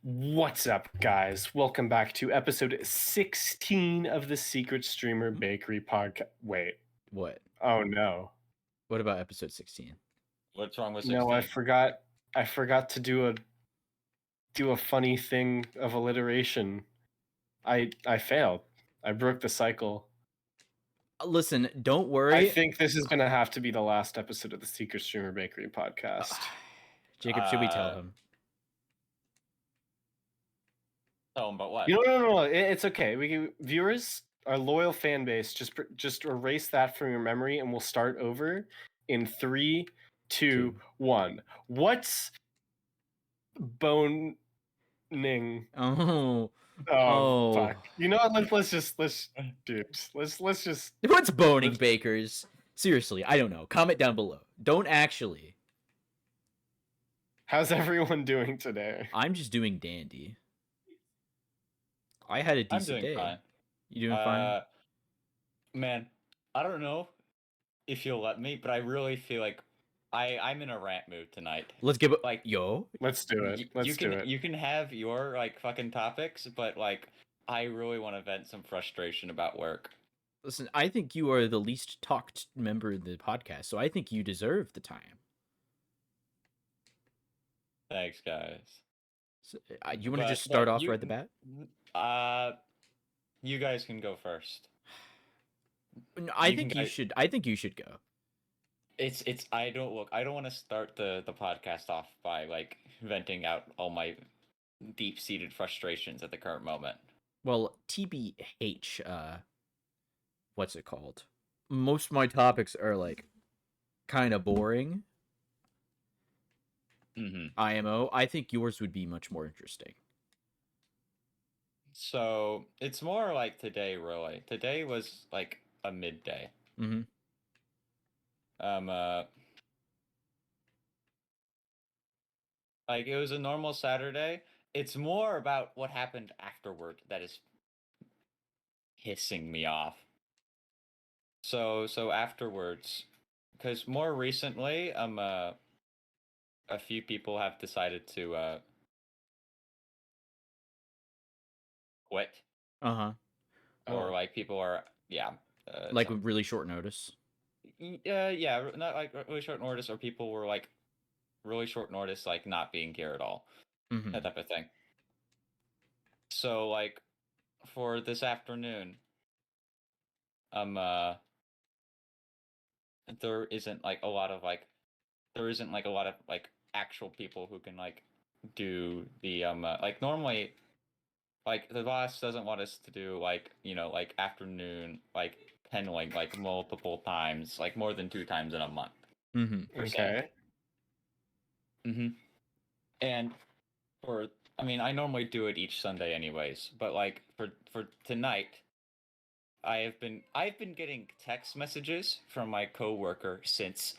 What's up, guys? Welcome back to episode 16 of the Secret Streamer Bakery podcast. Wait. What? Oh, no. What about episode 16? What's wrong with 16? No, I forgot to do a funny thing of alliteration. I failed. I broke the cycle. Listen, don't worry. I think this is going to have to be the last episode of the Secret Streamer Bakery podcast. Jacob, should we tell him? Tell him about what? No. It's okay. Viewers, our loyal fan base, just erase that from your memory, and we'll start over in 3, 2, 1. What's boning? Oh, fuck. You know what? Let's just. What's boning, bakers? Seriously, I don't know. Comment down below. Don't actually. How's everyone doing today? I'm just doing dandy. I had a decent day. Fine. You doing fine? Man, I don't know if you'll let me, but I really feel like I'm in a rant mood tonight. Let's give it Let's do it. You can have your fucking topics, but I really want to vent some frustration about work. Listen, I think you are the least talked member of the podcast, so I think you deserve the time. Thanks, guys. So, you want to just start off right at the bat? You guys can go first. I think you should. I think you should go. I don't want to start the podcast off by venting out all my deep-seated frustrations at the current moment. Well, TBH, what's it called? Most of my topics are kind of boring. IMO. I think yours would be much more interesting. So it's more like today, really. Today was a midday. It was a normal Saturday. It's more about what happened afterward that is pissing me off. So afterwards, because more recently, a few people have decided to quit. Or people are with really short notice. Yeah, not really short notice, or people were really short notice, not being here at all. That type of thing. So for this afternoon, there isn't a lot of actual people who can do the normally the boss doesn't want us to do afternoon penning multiple times, more than 2 times in a month. Okay. And I normally do it each Sunday anyways, but for tonight, I've been getting text messages from my coworker since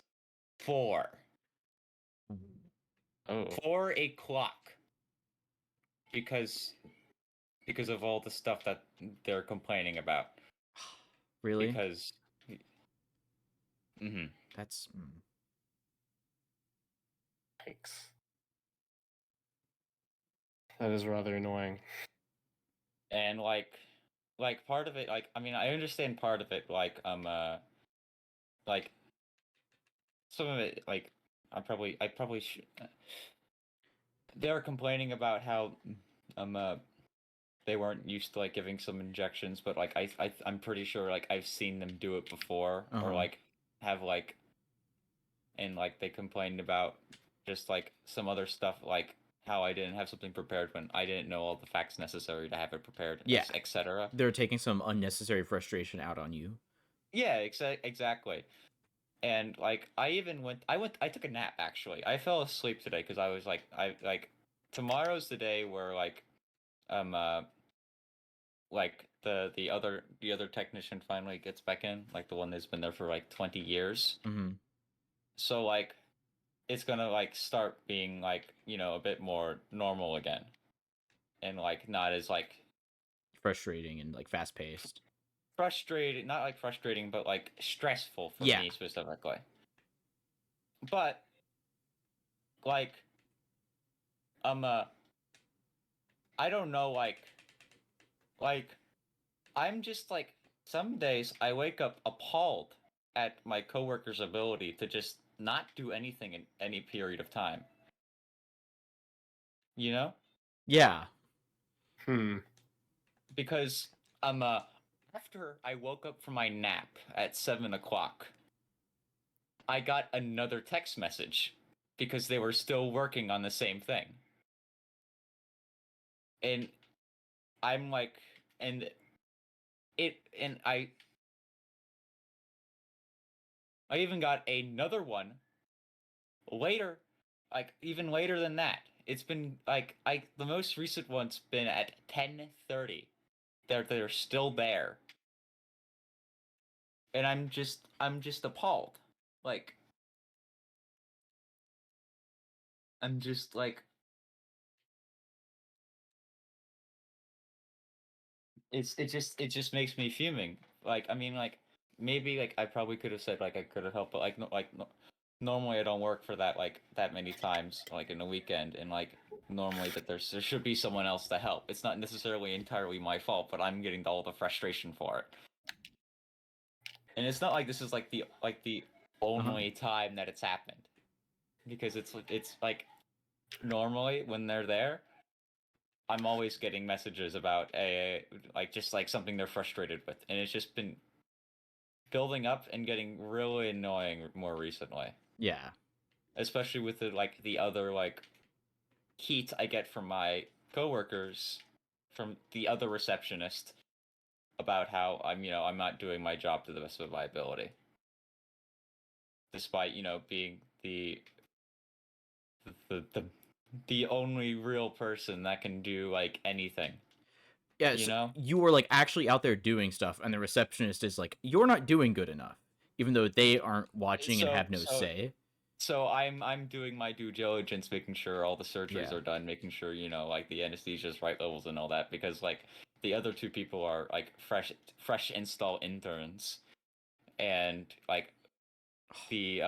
4 o'clock because of all the stuff that they're complaining about. Really? Because that's Thanks. That is rather annoying. And part of it, I understand part of it, some of it, I probably should. They're complaining about how they weren't used to giving some injections, but I'm pretty sure I've seen them do it before, or have and they complained about just some other stuff, how I didn't have something prepared when I didn't know all the facts necessary to have it prepared, etc. They're taking some unnecessary frustration out on you. Yeah, exactly. And I took a nap, actually. I fell asleep today because I was tomorrow's the day where the other technician finally gets back in, the one that's been there for 20 years. So it's gonna start being a bit more normal again, and not as frustrating and fast paced. Frustrating, not frustrating, but stressful for me specifically. But I don't know, like I'm just like some days I wake up appalled at my coworker's ability to just not do anything in any period of time. You know? Yeah. Because after I woke up from my nap at 7 o'clock, I got another text message because they were still working on the same thing. And I'm like, and I even got another one later, like even later than that. It's been like the most recent one's been at 10:30. They're still there. And I'm just appalled. Like I'm just like it just makes me fuming. Like I mean like maybe like I probably could have said like I could have helped, but like no, like no, normally I don't work for that many times like in a weekend, and like normally that there should be someone else to help. It's not necessarily entirely my fault, but I'm getting all the frustration for it. And it's not like this is like the only time that it's happened, because it's like normally when they're there, I'm always getting messages about a like just like something they're frustrated with, and it's just been building up and getting really annoying more recently, Yeah. especially with the other like heat I get from my coworkers, from the other receptionist, about how I'm not doing my job to the best of my ability, despite being the the the only real person that can do like anything. Yeah, You so know? you were like actually out there doing stuff, and the receptionist is like, "You're not doing good enough," even though they aren't watching and So have no so say. so I'm doing my due diligence, making sure all the surgeries Yeah. are done, making sure like the anesthesia is right levels and all that, because like the other two people are like fresh install interns, and like the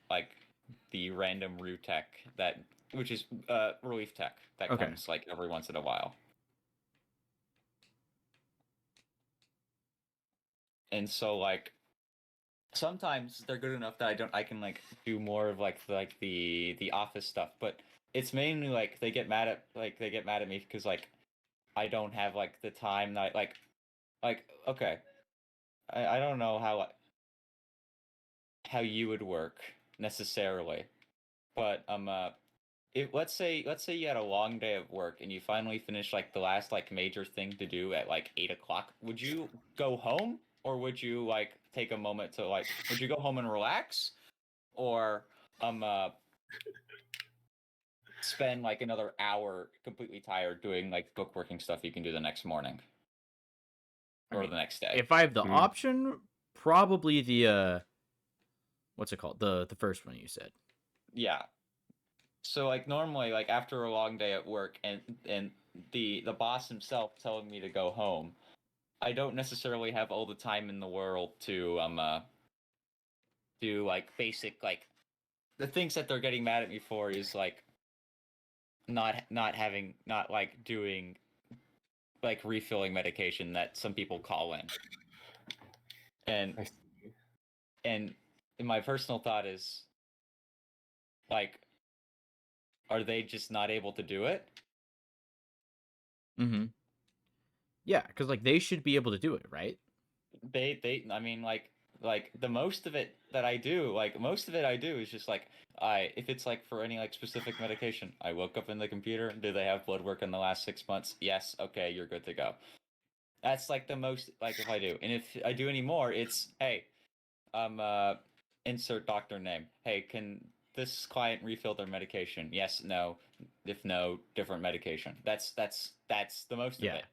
like the random root tech that which is relief tech that Okay. comes like every once in a while. And so like sometimes they're good enough that I can like do more of the office stuff, but it's mainly like they get mad at me because like I don't have like the time that like okay, I don't know how you would work necessarily, but if let's say you had a long day of work and you finally finish like the last like major thing to do at like 8 o'clock, would you go home, or would you like take a moment to like would you go home and relax, or um uh spend like another hour completely tired doing like bookworking stuff you can do the next morning I or mean, the next day? if I have the option, probably the what's it called? The first one you said. Yeah. So like normally like after a long day at work and the boss himself telling me to go home, I don't necessarily have all the time in the world to do like basic like the things that they're getting mad at me for is like not like doing like refilling medication that some people call in. And I see. and my personal thought is like, are they just not able to do it? Mm-hmm. Yeah, because like they should be able to do it, right? They I mean like the most of it that I do, like most of it I do is just like I if it's like for any like specific medication, I woke up in the computer. Do they have blood work in the last 6 months? Yes. Okay, you're good to go. That's like the most like if I do. And if I do any more, it's hey, insert doctor name. Hey, can this client refill their medication? Yes, no. If no, different medication. That's the most of Yeah. it.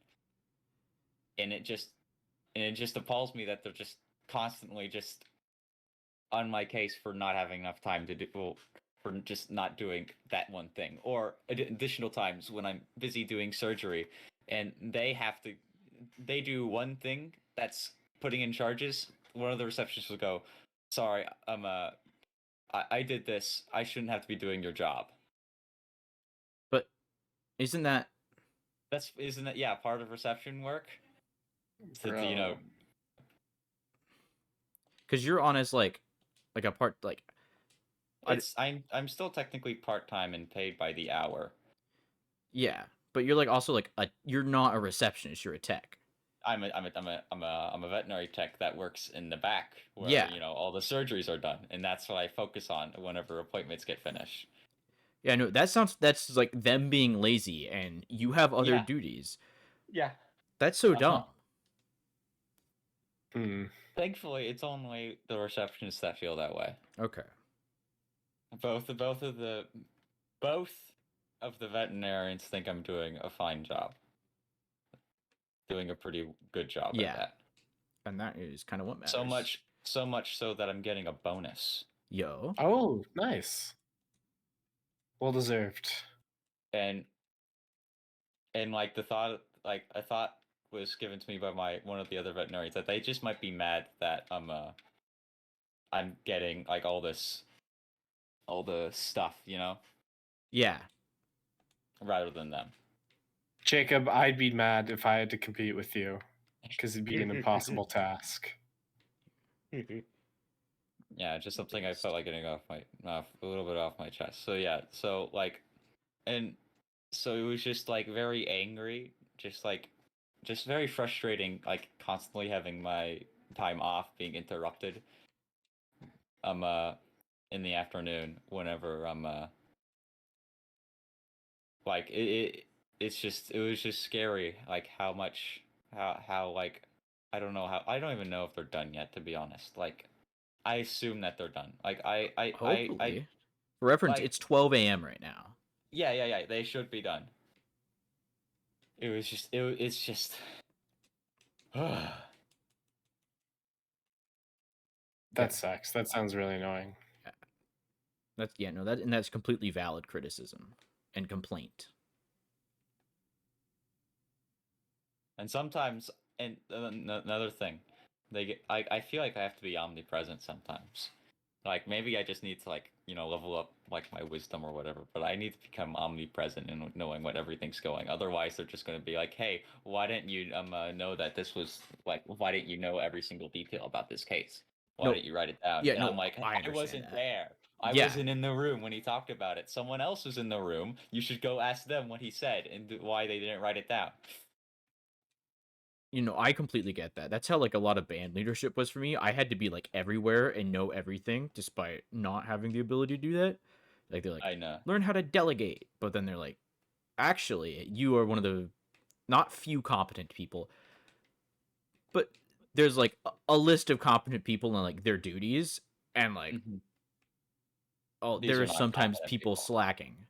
And it just appalls me that they're just constantly just on my case for not having enough time to do, well, for just not doing that one thing, or additional times when I'm busy doing surgery and they do one thing that's putting in charges. One of the receptionists will go, sorry, I did this, I shouldn't have to be doing your job. But isn't that isn't it part of reception work? Bro. Because you're on as like a part like I'm still technically part-time and paid by the hour. yeah, but you're like also like you're not a receptionist, you're a tech. I'm a veterinary tech that works in the back where Yeah. all the surgeries are done, and that's what I focus on whenever appointments get finished. Yeah, no, that's like them being lazy and you have other Yeah. duties. Yeah. That's so Uh-huh. dumb. Thankfully, it's only the receptionists that feel that way. Okay. Both of the veterinarians think I'm doing a fine job. Doing a pretty good job at that. And that is kind of what matters. So much so that I'm getting a bonus. Yo. Oh, nice. Well deserved. And like the thought, like a thought was given to me by one of the other veterinarians that they just might be mad that I'm getting like all the stuff, Yeah. rather than them. Jacob, I'd be mad if I had to compete with you, because it'd be an impossible task. Yeah, just something I felt like getting a little bit off my chest. So yeah, so like, and so it was just like very angry, just very frustrating, like constantly having my time off being interrupted. In the afternoon whenever like it was just scary, like how much how like I don't even know if they're done yet, to be honest. Like I assume that they're done. Like Hopefully. For reference, like, it's 12 a.m. right now. Yeah, they should be done. It's just That sucks. That sounds really annoying. That's completely valid criticism and complaint. And sometimes, and another thing, I feel like I have to be omnipresent sometimes. Like maybe I just need to level up like my wisdom or whatever, but I need to become omnipresent in knowing what everything's going. Otherwise, they're just going to be like, "Hey, why didn't you know that this was like? Why didn't you know every single detail about this case? Why didn't you write it down?" Yeah, and no, I'm like, I I wasn't understand that. there. I Yeah. wasn't in the room when he talked about it. Someone else was in the room. You should go ask them what he said and why they didn't write it down. I completely get that. That's how like a lot of band leadership was for me. I had to be like everywhere and know everything despite not having the ability to do that. Like they're like, I know. learn how to delegate. But then they're like, actually, you are one of the not few competent people. But there's like a list of competent people and like their duties. And like, there are sometimes people slacking.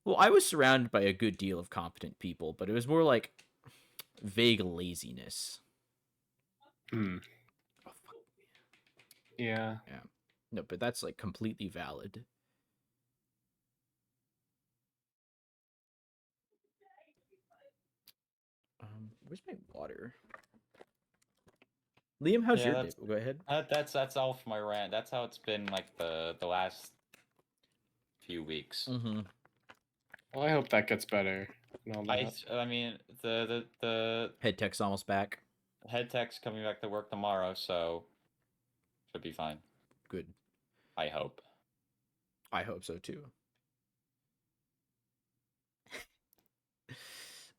Well, I was surrounded by a good deal of competent people, but it was more like vague laziness. Hmm. Oh, fuck. Yeah. Yeah. No, but that's like completely valid. Where's my water? Liam, how's your day? Go ahead. That's all for my rant. That's how it's been like the last few weeks. Mm-hmm. Well, I hope that gets better. And all that. I mean the head tech's almost back. Head tech's coming back to work tomorrow, so should be fine. Good. I hope. I hope so too.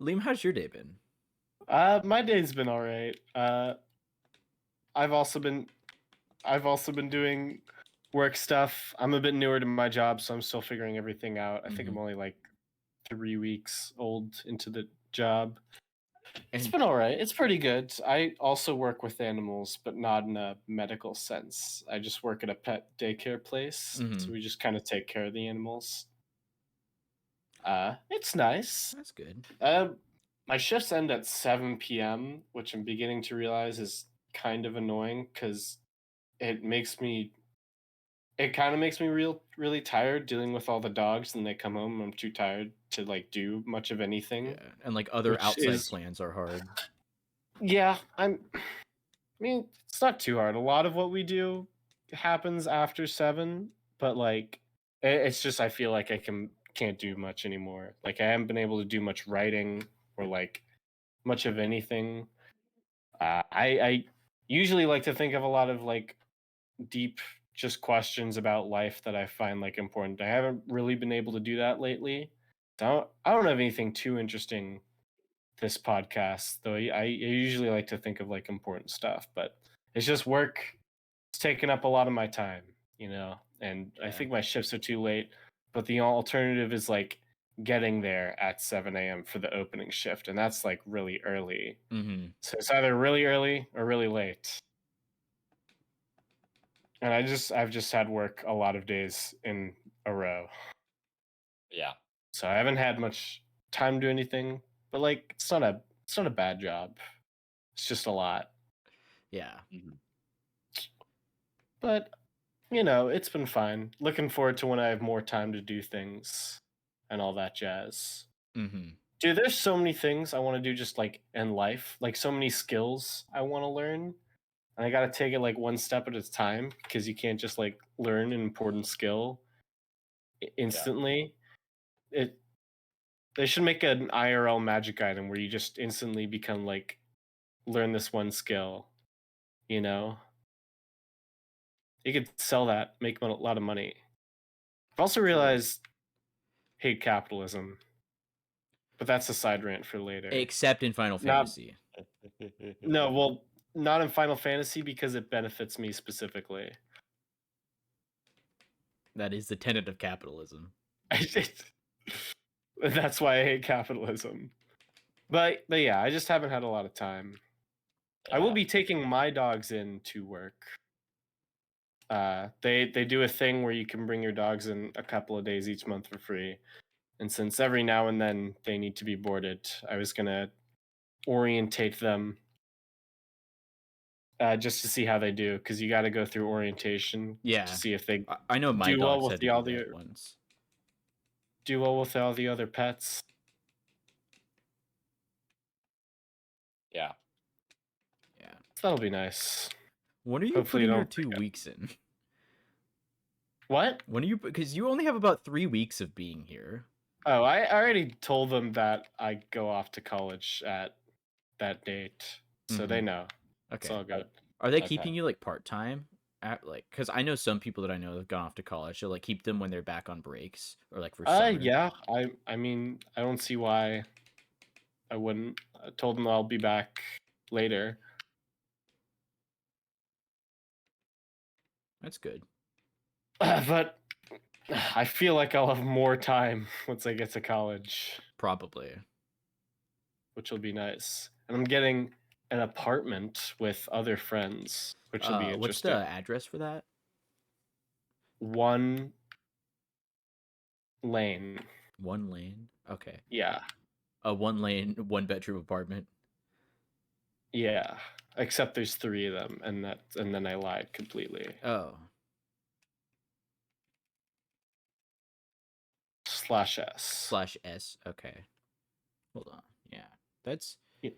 Liam, how's your day been? My day's been all right. I've also been doing work stuff. I'm a bit newer to my job, so I'm still figuring everything out. I think I'm only like 3 weeks old into the job. It's been all right. It's pretty good. I also work with animals, but not in a medical sense. I just work at a pet daycare place, so we just kind of take care of the animals. It's nice. That's good. My shifts end at 7 p.m., which I'm beginning to realize is kind of annoying because it kind of makes me really tired dealing with all the dogs, and they come home and I'm too tired to like do much of anything. Yeah, and like other outside plans are hard. Yeah, I mean, it's not too hard. A lot of what we do happens after 7, but like it's just I feel like I can can't do much anymore. Like I haven't been able to do much writing or like much of anything. I usually like to think of a lot of like deep just questions about life that I find like important. I haven't really been able to do that lately. So I don't have anything too interesting this podcast, though. I usually like to think of like important stuff, but it's just work. It's taking up a lot of my time, and I Yeah. think my shifts are too late. But the alternative is like getting there at 7 a.m. for the opening shift, and that's like really early. Mm-hmm. So it's either really early or really late. And I've just had work a lot of days in a row. Yeah. So I haven't had much time to do anything, but like it's not a bad job. It's just a lot. Yeah. Mhm. But it's been fine. Looking forward to when I have more time to do things and all that jazz. Mm-hmm. Dude, there's so many things I want to do just like in life, like so many skills I want to learn. And I got to take it like one step at a time because you can't just like learn an important skill instantly. It They should make an IRL magic item where you just instantly become like learn this one skill, you know? You could sell that, make a lot of money. I've also realized hate capitalism, but that's a side rant for later. Except in Final Not Fantasy. No, well, not in Final Fantasy because it benefits me specifically. That is the tenet of capitalism. That's why I hate capitalism. But yeah, I just haven't had a lot of time. I will be taking my dogs in to work. They do a thing where you can bring your dogs in a couple of days each month for free. And since every now and then they need to be boarded, I was gonna orientate them just to see how they do, because you got to go through orientation Yeah. to see if they I know my do well dogs with had the to all do the that once. do well with all the other pets. Yeah. Yeah. So that'll be nice. When are you Hopefully putting your don't 2 weeks in? What? When are you? Because you only have about 3 weeks of being here. Oh, I already told them that I go off to college at that date, so they know. It's Okay. all good. Are they Okay. keeping you like part time? At like, because I know some people that I know have gone off to college. They'll like keep them when they're back on breaks or like for summer. Yeah. I mean, I don't see why I wouldn't. I told them I'll be back later. That's good. But I feel like I'll have more time once I get to college, Probably. which will be nice. And I'm getting an apartment with other friends, which will be What's interesting. the address for that? 1 lane. 1 lane. Okay. Yeah. A 1 lane, 1 bedroom apartment. Yeah. Except there's 3 of them, and then I lied completely. Oh. /S. /S. Okay. Hold on. Yeah. That's Yeah.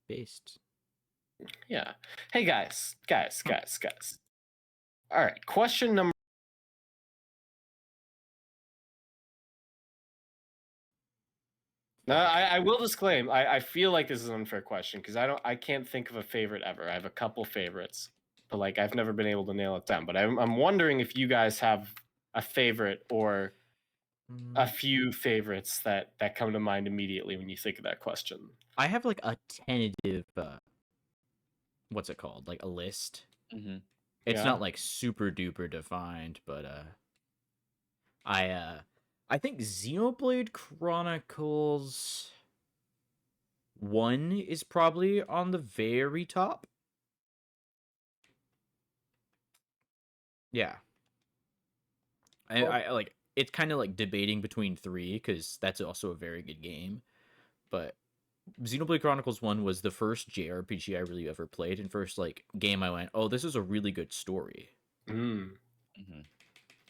based. Yeah. Hey guys. All right. Question number. No, I will disclaim. I feel like this is an unfair question because I can't think of a favorite ever. I have a couple favorites, but like I've never been able to nail it down. But I'm wondering if you guys have a favorite or a few favorites that come to mind immediately when you think of that question. I have like a tentative what's it called? Like a list. Mm-hmm. It's Yeah. not like super duper defined, but I think Xenoblade Chronicles 1 is probably on the very top. Yeah. I like it's kind of like debating between 3 because that's also a very good game, but Xenoblade Chronicles 1 was the first JRPG I really ever played, and first like game I went, oh, this is a really good story. Mm. Mm-hmm.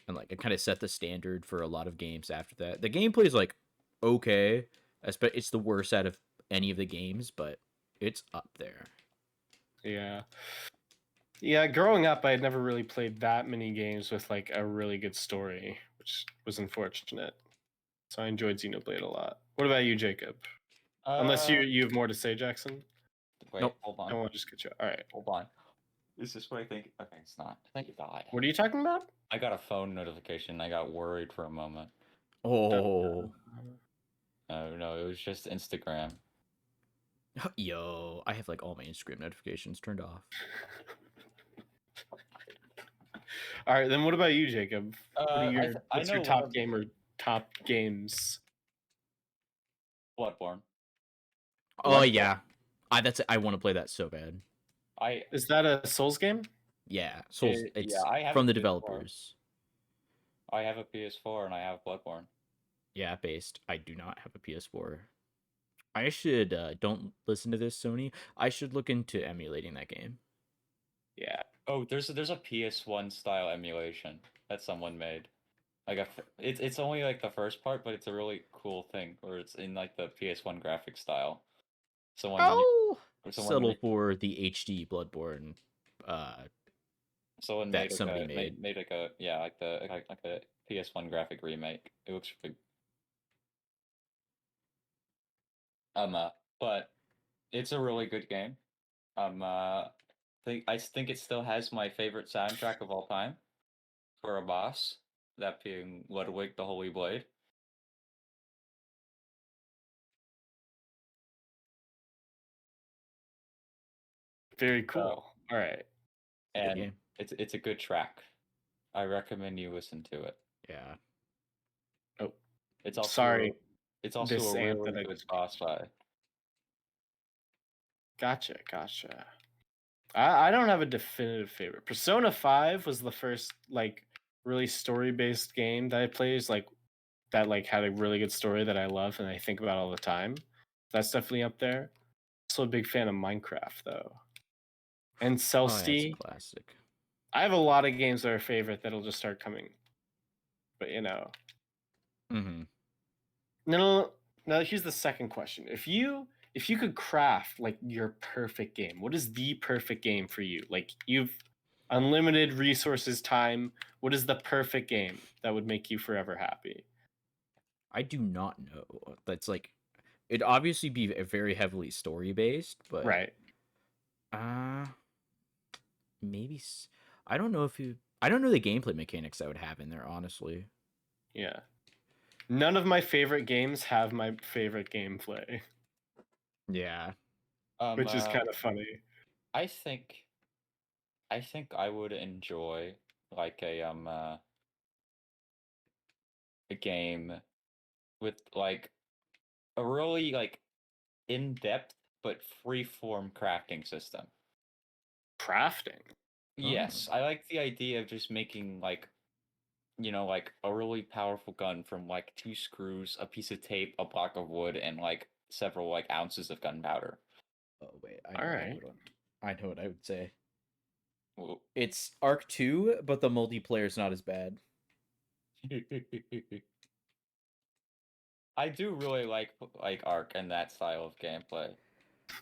And like it kind of set the standard for a lot of games after that. The gameplay is like okay, it's the worst out of any of the games, but it's up there. Yeah. Yeah, growing up, I had never really played that many games with like a really good story, which was unfortunate. so I enjoyed Xenoblade a lot. What about you, Jacob? Unless you have more to say, Jackson. Wait, Nope. hold I on. don't want to just get you. All right. Hold on. Is this what I think? Okay, it's not. Thank God. What are you talking about? I got a phone notification. I got worried for a moment. Oh, No, it was just Instagram. yo, I have like all my Instagram notifications turned off. All right, then what about you, Jacob? What are I what's your know top game or top games? Bloodborne. Oh Bloodborne. yeah, I want to play that so bad. Is that a Souls game? Yeah, Souls. It's yeah, I have from a the PS4. developers. I have a PS4 and I have Bloodborne. Yeah, based. I do not have a PS4. I should don't listen to this, Sony. I should look into emulating that game. Yeah. Oh, there's a PS1 style emulation that someone made. Like it's only like the first part, but it's a really cool thing where it's in like the PS1 graphic style. Someone Settle for the HD Bloodborne someone that made like somebody a made. made like a like a PS1 graphic remake. It looks really but it's a really good game. I think it still has my favorite soundtrack of all time for a boss, that being Ludwig the Holy Blade. Very cool. All right. Good And game. it's a good track. I recommend you listen to it. Yeah. Oh, It's also sorry. it's also This a ant really that I good just boss fight. Gotcha. I don't have a definitive favorite. Persona 5 was the first like really story-based game that I played. It's like that like had a really good story that I love and I think about all the time. That's definitely up there. Also a big fan of Minecraft though. And Oh, yeah, it's Celeste. a classic. I have a lot of games that are favorite that'll just start coming. But you know. Mm-hmm. No. Now here's the second question. If you could craft like your perfect game, what is the perfect game for you? Like you've unlimited resources, time. What is the perfect game that would make you forever happy? I do not know. That's like it'd obviously be very heavily story based, but Right. uh maybe I don't know if you I don't know the gameplay mechanics I would have in there, honestly. Yeah. None of my favorite games have my favorite gameplay, Yeah. which is kind of funny. I think I would enjoy like a game with like a really like in-depth but free-form crafting system. Crafting. Yes, I like the idea of just making like like a really powerful gun from like 2 screws, a piece of tape, a block of wood, and like several like ounces of gunpowder. Oh wait, I All know right. I know what I would say. Well, It's Arc 2, but the multiplayer's not as bad. I do really like Ark and that style of gameplay.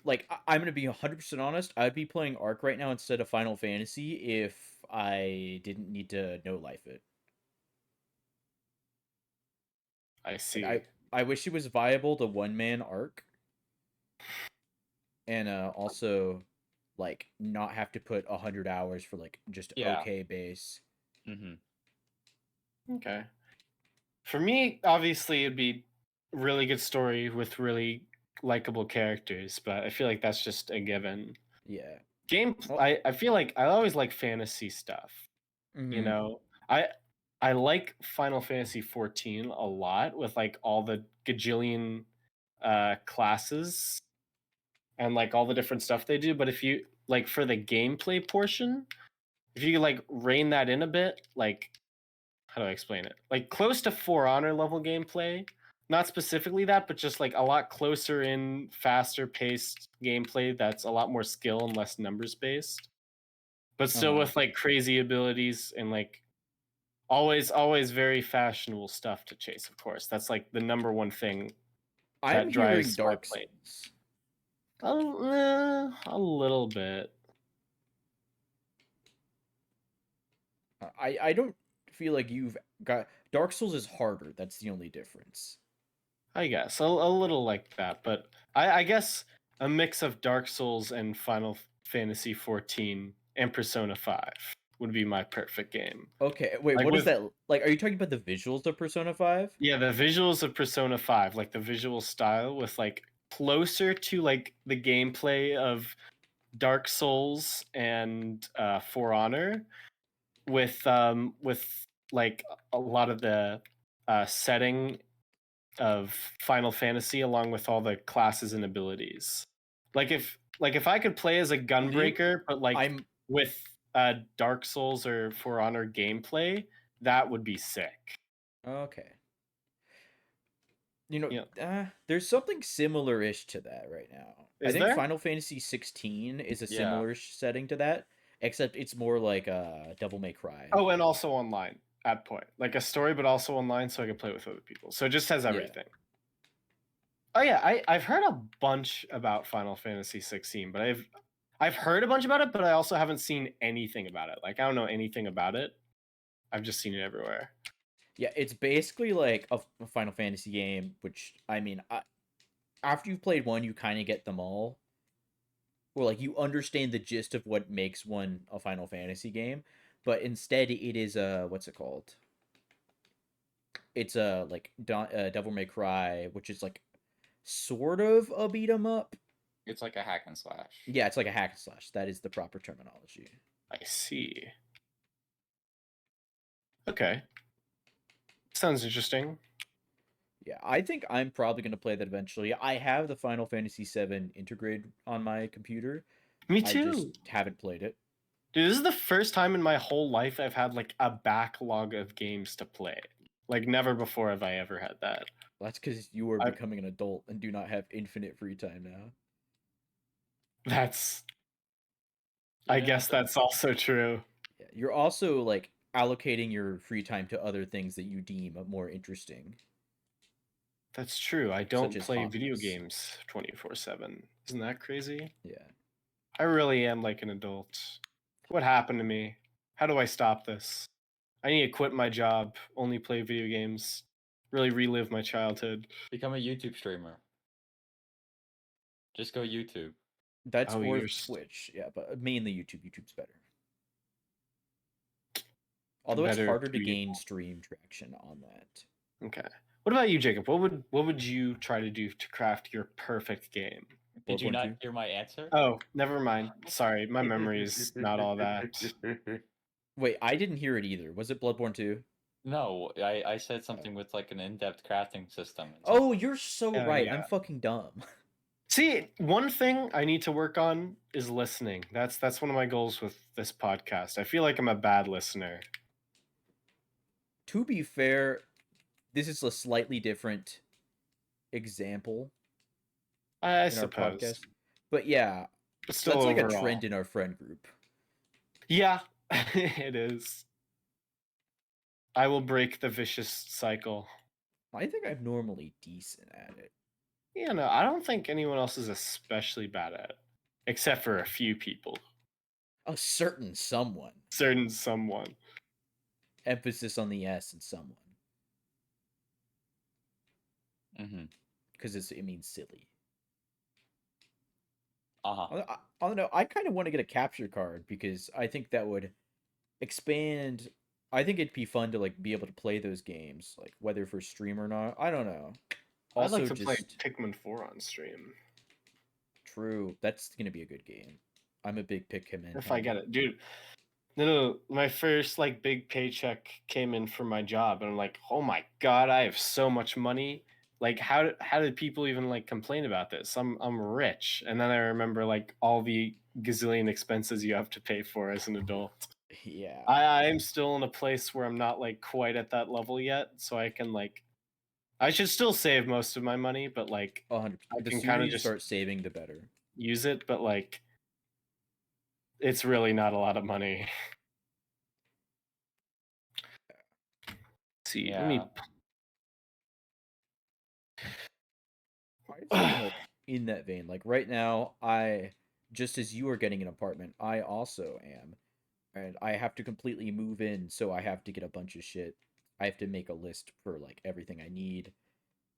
Like I'm gonna be 100% honest. I'd be playing Arc right now instead of Final Fantasy if I didn't need to no life it. I see. Like I wish it was viable to one man Arc, and also like not have to put 100 hours for like just Yeah. okay base. Okay. For me, obviously, it'd be really good story with really likable characters, but I feel like that's just a given. Yeah. Game, I feel like I always like fantasy stuff. You Mhm. know, I like Final Fantasy 14 a lot with like all the gajillion classes and like all the different stuff they do. But if you like for the gameplay portion, if you could like rein that in a bit, like how do I explain it? Like close to For Honor level gameplay. Not specifically that, but just like a lot closer in, faster paced gameplay that's a lot more skill and less numbers based. But still with like crazy abilities and like always very fashionable stuff to chase, of course. That's like the number one thing I'm that hearing drives Dark my play. Souls. A little bit. I don't feel like you've got Dark Souls is harder. That's the only difference. I guess a little like that, but I guess a mix of Dark Souls and Final Fantasy 14 and Persona 5 would be my perfect game. Okay, wait, Like what is with that like? Are you talking about the visuals of Persona 5? yeah, the visuals of Persona 5, like the visual style with like closer to like the gameplay of Dark Souls and For Honor with like a lot of the setting of Final Fantasy along with all the classes and abilities. Like if I could play as a gunbreaker, but like I'm with Dark Souls or For Honor gameplay, that would be sick. okay. You know, Yeah. there's something similar-ish to that right now. I Is think there? Final Fantasy 16 is a Yeah. similar setting to that, except it's more like Devil May Cry. Oh, and also online at point. Like a story, but also online so I can play with other people. So it just has Yeah. everything. Oh yeah, I've heard a bunch about Final Fantasy 16, but I've heard a bunch about it, but I also haven't seen anything about it. Like I don't know anything about it. I've just seen it everywhere. Yeah, it's basically like a Final Fantasy game, which I mean, after you've played one, you kind of get them all, or like you understand the gist of what makes one a Final Fantasy game. But instead, it is what's it called? It's like Devil May Cry, which is like sort of a beat 'em up. It's like a hack and slash. Yeah, it's like a hack and slash. That is the proper terminology. I see. Okay. Sounds interesting. Yeah, I think I'm probably going to play that eventually. I have the Final Fantasy VII Intergrade on my computer. Me I too. just haven't played it. Dude, this is the first time in my whole life I've had like a backlog of games to play. Like never before have I ever had that. That's because you are I- becoming an adult and do not have infinite free time now. That's I Yeah, guess that's also true. Yeah, you're also like allocating your free time to other things that you deem more interesting. That's true. I Such don't as play video hobbies. games 24/7. Isn't that crazy? Yeah. I really am like an adult. What happened to me? How do I stop this? I need to quit my job, only play video games, really relive my childhood. Become a YouTube streamer. Just go YouTube. That's Oh, or you're Twitch. Yeah, but mainly YouTube. YouTube's better. Although it's better harder to tweet. gain stream traction on that. Okay. What about you, Jacob? What would you try to do to craft your perfect game? Did you Bloodborne not 2? hear my answer? Oh, never mind. Sorry, my memory is not all that. Wait, I didn't hear it either. Was it Bloodborne 2? No, I said something with like an in-depth crafting system. And Oh, you're so Yeah, right. yeah. I'm fucking dumb. See, one thing I need to work on is listening. That's one of my goals with this podcast. I feel like I'm a bad listener. To be fair, this is a slightly different example I in our suppose. podcast. But yeah, But still that's like overall. a trend in our friend group. Yeah, it is. I will break the vicious cycle. I think I'm normally decent at it. Yeah, no, I don't think anyone else is especially bad at it, except for a few people. A certain someone. Certain someone. Emphasis on the S and someone. Mm-hmm. Because it means silly. Uh-huh. I don't know. I kind of want to get a capture card because I think that would expand. I think it'd be fun to like be able to play those games, like whether for stream or not. I don't know. Also, I'd like to just play Pikmin 4 on stream. true. That's gonna be a good game. I'm a big Pikmin. If I get it. Dude, no, my first like big paycheck came in from my job and I'm like, oh my god, I have so much money. Like how did people even like complain about this? I'm rich. And then I remember like all the gazillion expenses you have to pay for as an adult. Yeah. I am still in a place where I'm not like quite at that level yet, so I can like I should still save most of my money, but like 100%. I The can sooner kind of you just start saving, the better. use it, but like it's really not a lot of money. See, let me I think, like, in that vein, like right now, I just as you are getting an apartment, I also am, and I have to completely move in, so I have to get a bunch of shit I have to make a list for like everything I need,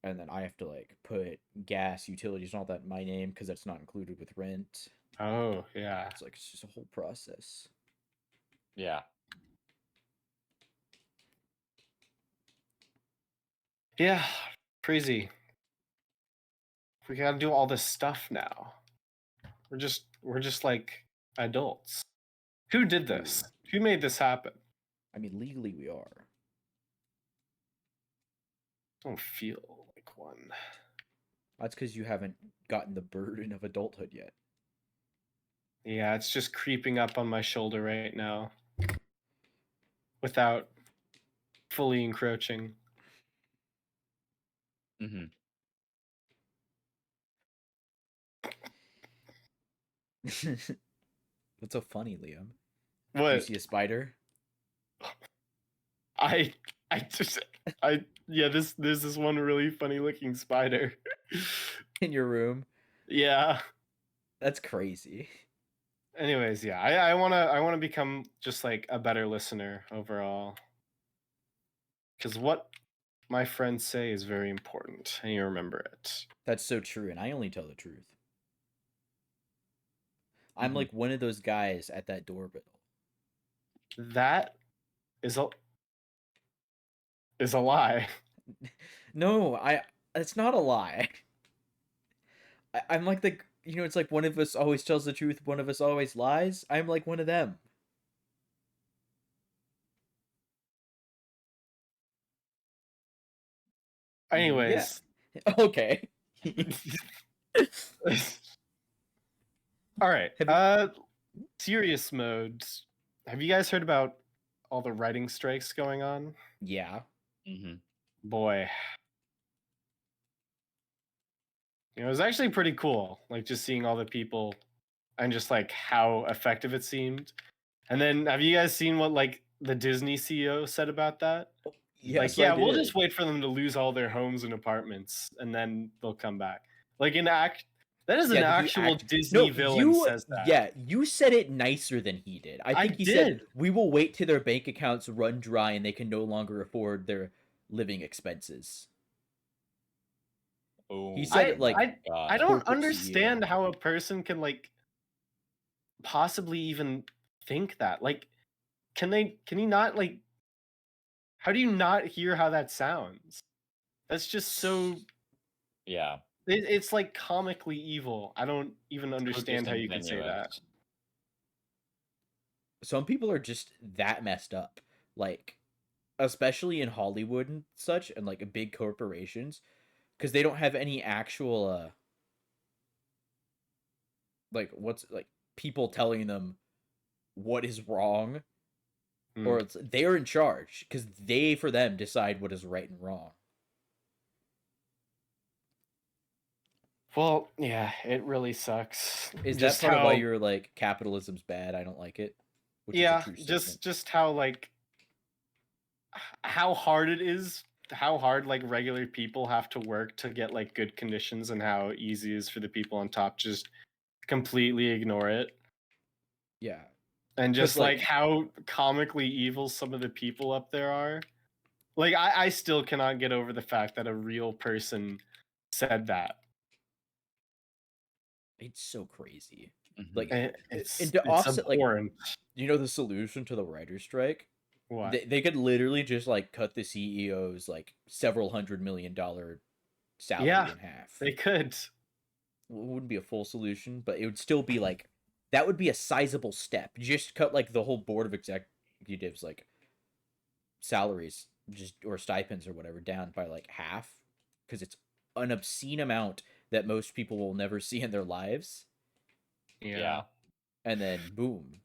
and then I have to like put gas, utilities, and all that in my name because that's not included with rent. Oh, yeah. It's just a whole process. Yeah. Yeah, crazy. We gotta do all this stuff now. We're just like adults. Who did this? Who made this happen? I mean, legally we are. I don't feel like one. That's because you haven't gotten the burden of adulthood yet. Yeah, it's just creeping up on my shoulder right now without fully encroaching. Mm-hmm. What's so funny, Liam? What? You see a spider I I just I yeah, there's this one really funny looking spider. in your room? Yeah. That's crazy. Anyways, yeah, I wanna become just like a better listener overall. Because what my friends say is very important, and you remember it. That's so true, and I only tell the truth. I'm Mhm. like one of those guys at that doorbell. That is a lie. No, it's not a lie. I'm like the it's like one of us always tells the truth, one of us always lies. I'm like one of them. Yeah. Anyways, Okay. all right. Have Serious modes. Have you guys heard about all the writing strikes going on? Yeah. Mm-hmm. Boy, it was actually pretty cool. Like just seeing all the people and just like how effective it seemed. And then have you guys seen what like the Disney CEO said about that? Yes, Like, I yeah, we'll did. just wait for them to lose all their homes and apartments, and then they'll come back. Like that is an actual Disney villain says that. Yeah, you said it nicer than he did. I I think he said did. we will wait till their bank accounts run dry and they can no longer afford their living expenses. Oh, He said it like I don't corporate understand CEO. how a person can like possibly even think that. Like, can you not like? How do you not hear how that sounds? That's just so. yeah. It's like comically evil. I don't even So understand how you could say that. disingenuous. Some people are just that messed up. Like especially in Hollywood and such and like big corporations because they don't have any actual like what's like people telling them what is wrong or it's they're in charge because they for them decide what is right and wrong. Well, yeah, it really sucks. Is that Just part of why how you're like capitalism's bad? I don't like it, which is a yeah, true statement. just how like how hard it is, how hard like regular people have to work to get like good conditions and how easy it is for the people on top just completely ignore it. Yeah, And because just like how comically evil some of the people up there are. Like I still cannot get over the fact that a real person said that. it's so crazy. Mhm. Like, and to It's offset, like, abhorrent. the solution to the writer's strike, What? they could literally just like cut the CEO's like several $100 million salary Yeah, in half. they could. It wouldn't be a full solution, but it would still be like that would be a sizable step. Just cut like the whole board of executives like salaries just or stipends or whatever down by like half because it's an obscene amount that most people will never see in their lives. Yeah. And then boom.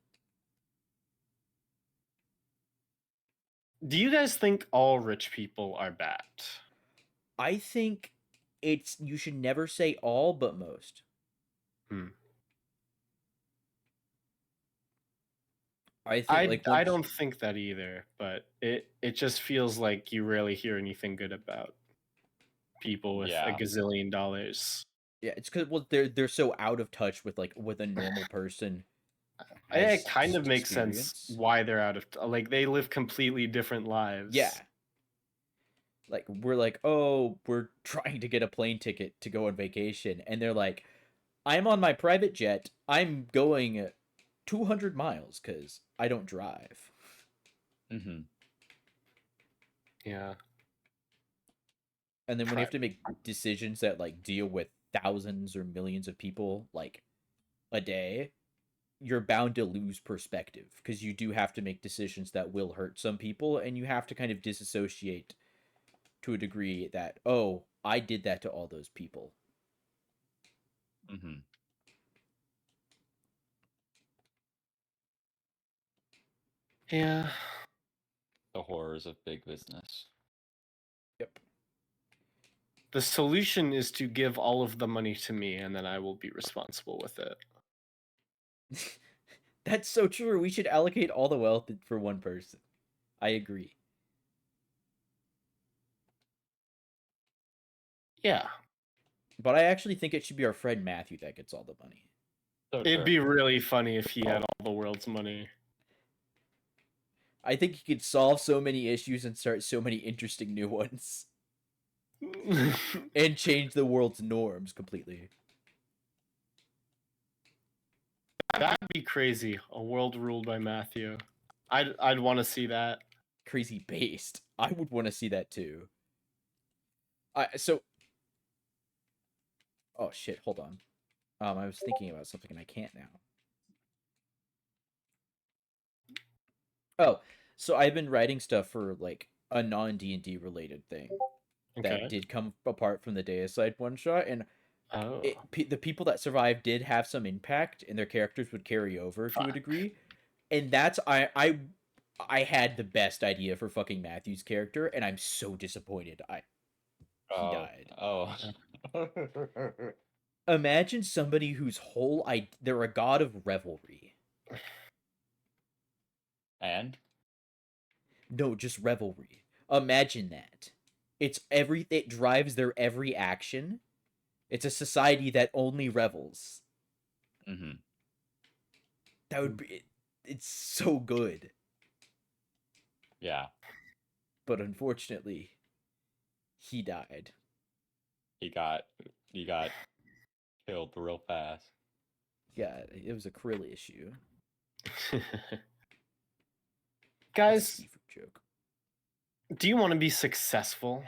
Do you guys think all rich people are bad? I think it's you should never say all but most. Hmm. I think like I once don't think that either, but it just feels like you rarely hear anything good about people with a Yeah. gazillion dollars. yeah, it's because well they're so out of touch with like with a normal person It has kind of makes sense experience. why they're out of like they live completely different lives. Yeah, Like we're like, oh, we're trying to get a plane ticket to go on vacation, and they're like, I'm on my private jet. I'm going 200 miles because I don't drive. Mm-hmm. Yeah. And then when you have to make decisions that like deal with thousands or millions of people like a day, you're bound to lose perspective because you do have to make decisions that will hurt some people, and you have to kind of disassociate to a degree that, oh, I did that to all those people. Mm-hmm. Yeah. The horrors of big business. Yep. The solution is to give all of the money to me, and then I will be responsible with it. That's so true. We should allocate all the wealth for one person. I agree. Yeah. But I actually think it should be our friend Matthew that gets all the money. So It'd true. be really funny if he had all the world's money. I think he could solve so many issues and start so many interesting new ones. And change the world's norms completely. That'd be crazy. A world ruled by Matthew. I'd want to see that. Crazy based. I would want to see that too. Oh shit, hold on. I was thinking about something and I can't now. Oh, so I've been writing stuff for like a non D&D related thing that Okay. did come apart from the Deicide one shot, and Oh. the people that survived did have some impact, and their characters would carry over to a Fuck. degree. And that's I had the best idea for fucking Matthew's character, and I'm so disappointed. He died. Oh. Imagine somebody whose whole they're a god of revelry. And No, just revelry. Imagine that. It drives their every action. It's a society that only revels. mm-hmm. That would be it's so good. Yeah, But unfortunately, he died. he got killed real fast. Yeah, it was a Krill issue. Guys, Seafood joke. do you want to be successful?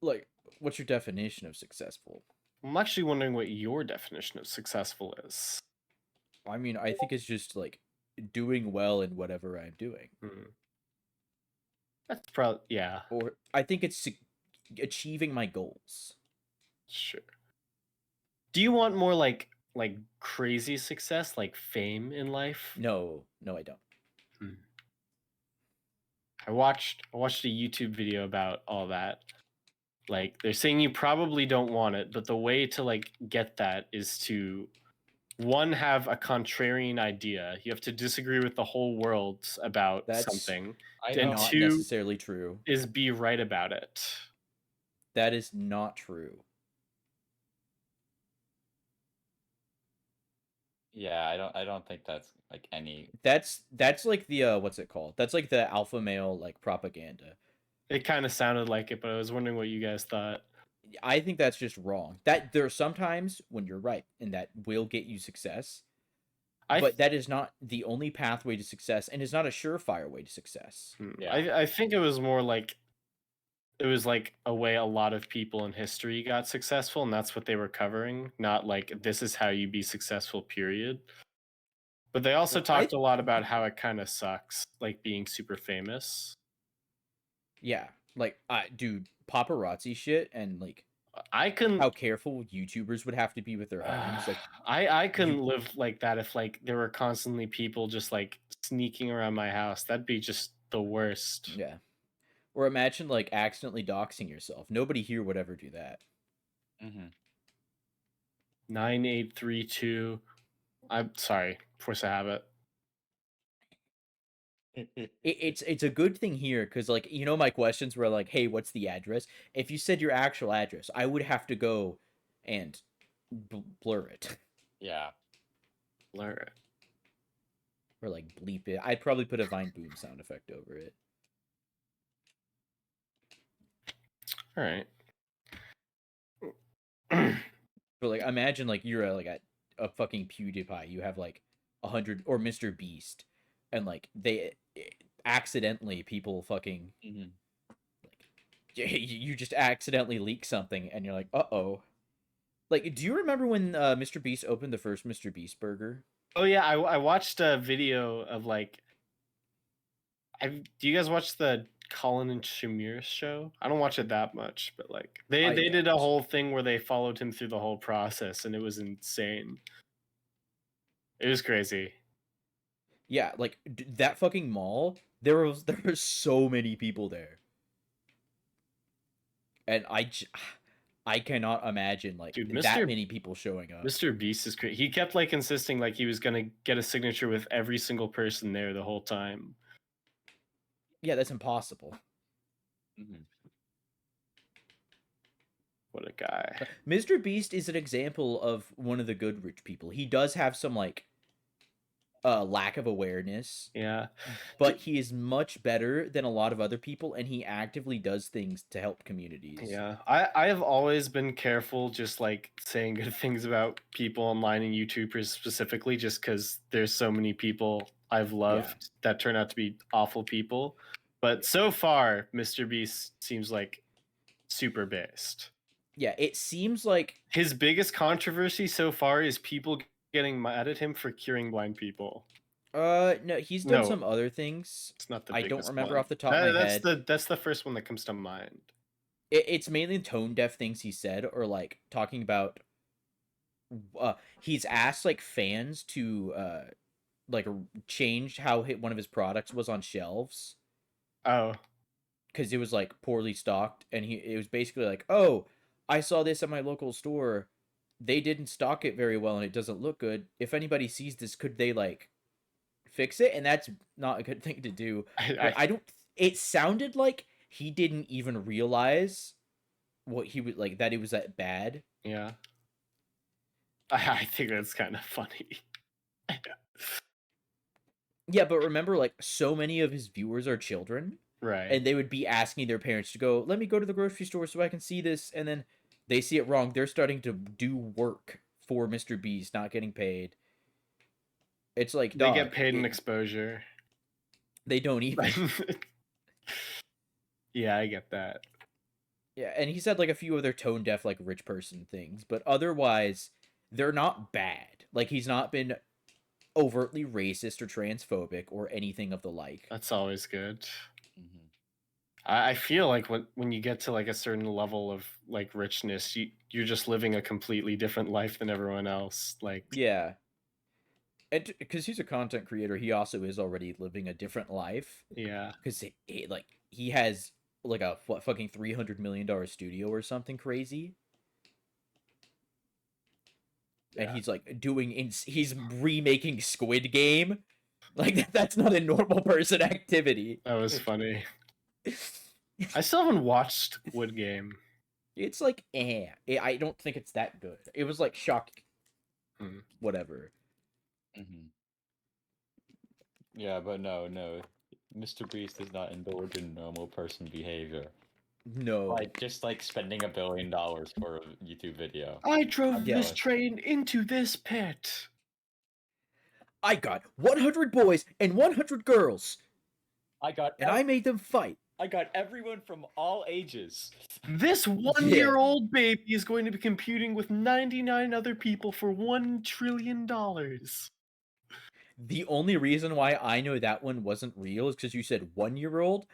Like, what's your definition of successful? I'm actually wondering what your definition of successful is. I mean, I think it's just like doing well in whatever I'm doing. That's probably, yeah. Or I think it's achieving my goals. Sure. Do you want more like crazy success, like fame in life? No, I don't. I watched a YouTube video about all that. Like they're saying you probably don't want it, but the way to like get that is to one, have a contrarian idea. You have to disagree with the whole world about something. And Not two necessarily true. is be right about it. That is not true. Yeah, I don't think that's like any. That's like the what's it called? That's like the alpha male like propaganda. It kind of sounded like it, but I was wondering what you guys thought. I think that's just wrong. That there are sometimes when you're right, and that will get you success. But that is not the only pathway to success, and is not a surefire way to success. Yeah. I think it was more like it was like a way a lot of people in history got successful, and that's what they were covering. Not like this is how you be successful, period. But they also talked a lot about how it kind of sucks, like being super famous. Yeah, like dude, paparazzi shit, and like I can how careful YouTubers would have to be with their homes. Like I couldn't live like that if like there were constantly people just like sneaking around my house. That'd be just the worst. Yeah. Or imagine like accidentally doxing yourself. Nobody here would ever do that. 9832. I'm sorry, force a habit. It's a good thing here because like my questions were like, hey, what's the address? If you said your actual address, I would have to go and blur it. Yeah. Blur it. Or like bleep it. I'd probably put a Vine Boom sound effect over it. All right. But like, imagine like you're like at a fucking PewDiePie. You have like 100 or Mr. Beast, and like they accidentally people fucking Mm-hmm. you just accidentally leak something, and you're like, uh-oh. Like, do you remember when Mr. Beast opened the first Mr. Beast burger? Oh yeah, I watched a video of like. Do you guys watch the Colin and Shamir show? I don't watch it that much, but like I they did a don't. whole thing where they followed him through the whole process, and it was insane. It was crazy. Yeah, like that fucking mall. There were so many people there, and I cannot imagine like Dude, that many people showing up. Mr. Beast is crazy. He kept like insisting like he was gonna get a signature with every single person there the whole time. Yeah, that's impossible. Mm-hmm. What a guy. Mr. Beast is an example of one of the good rich people. He does have some like lack of awareness, Yeah. but he is much better than a lot of other people, and he actively does things to help communities. Yeah. I have always been careful just like saying good things about people online and YouTubers specifically just because there's so many people I've loved that turn out to be awful people. But so far, Mr. Beast seems like super based. Yeah, it seems like His biggest controversy so far is people getting mad at him for curing blind people. no, he's done No. some other things. It's not the I biggest don't remember one. off the top of my head. That's the first one that comes to mind. It's mainly tone deaf things he said, or like talking about he's asked like fans to like change how one of his products was on shelves Oh, because it was like poorly stocked, and it was basically like, oh, I saw this at my local store, they didn't stock it very well and it doesn't look good. If anybody sees this, could they like fix it? And that's not a good thing to do. I don't. It sounded like he didn't even realize what he would like, that it was that bad. yeah. I think that's kind of funny. Yeah, but remember, like, so many of his viewers are children, Right. and they would be asking their parents to go, let me go to the grocery store so I can see this, and then they see it wrong. They're starting to do work for Mr. Beast, not getting paid. It's like, They dog, get paid in exposure. They don't even. Yeah, I get that. Yeah, and he said like a few other tone deaf like rich person things, but otherwise they're not bad. Like he's not been overtly racist or transphobic or anything of the like. That's always good. Mm-hmm. I feel like when you get to like a certain level of like richness, you're just living a completely different life than everyone else. Like Yeah. And because he's a content creator, he also is already living a different life. yeah. Because like he has like a fucking $300 million studio or something crazy. Yeah. And he's like he's remaking Squid Game. Like that's not a normal person activity. That was funny. I still haven't watched Wood Game. It's like I don't think it's that good. It was like shocking. Whatever. Mm-hmm. Yeah, but no. Mr. Beast does not indulge in normal person behavior. No. Like, just like spending $1 billion for a YouTube video. I drove I'm this jealous. train into this pit. I got 100 boys and 100 girls, and I made them fight. I got everyone from all ages. This 1-year-old baby is going to be competing with 99 other people for $1 trillion. The only reason why I know that one wasn't real is because you said 1-year-old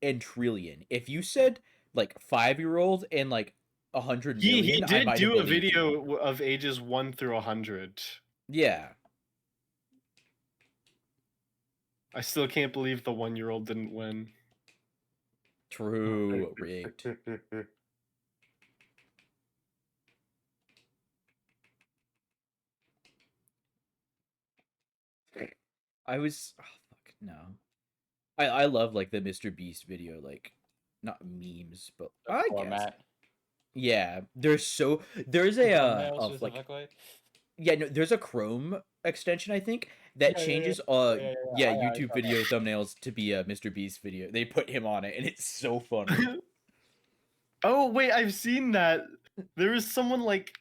and trillion. If you said like 5-year-old and like 100 million, He I did might do have a believed you. video of ages 1 through 100. Yeah. I still can't believe the 1-year-old didn't win. True. Rigged. I was fuck no. I love like the Mr. Beast video, like not memes, but I guess. Format. Yeah, there's a Thumbnails of like specifically? yeah, no, there's a Chrome extension I think that Yeah, changes yeah, YouTube video thumbnails to be a Mr. Beast video. They put him on it and it's so funny. Oh wait, I've seen that. There was someone like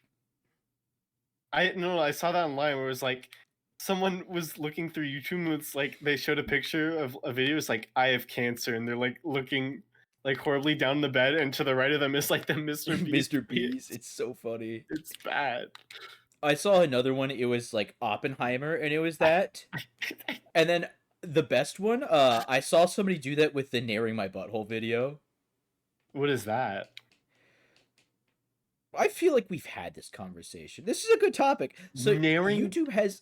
I saw that online where it was like someone was looking through YouTube and it's like they showed a picture of a video. It's like I have cancer, and they're like looking like horribly down the bed, and to the right of them is like the Mr. Beast. Mr. Beast. It's so funny. It's bad. I saw another one. It was like Oppenheimer, and it was that. And then the best one, I saw somebody do that with the narrowing my butthole video. What is that? I feel like we've had this conversation. This is a good topic. So Narrowing- YouTube has.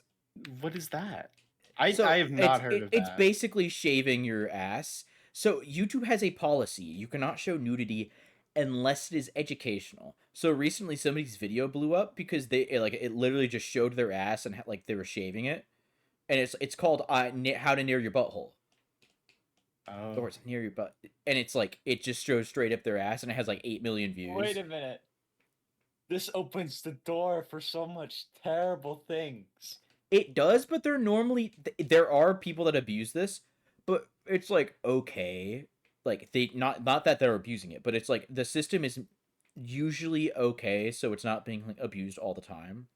What is that? I So have not heard of that. It's basically shaving your ass. So YouTube has a policy: you cannot show nudity unless it is educational. So recently, somebody's video blew up because it literally just showed their ass and like they were shaving it, and it's called how to near your butthole. Oh. Or it's near your butt, and it's like it just shows straight up their ass, and it has like 8 million views. Wait a minute. This opens the door for so much terrible things. It does, but there are people that abuse this, but it's like okay, like they not that they're abusing it, but it's like the system is usually okay, so it's not being like abused all the time.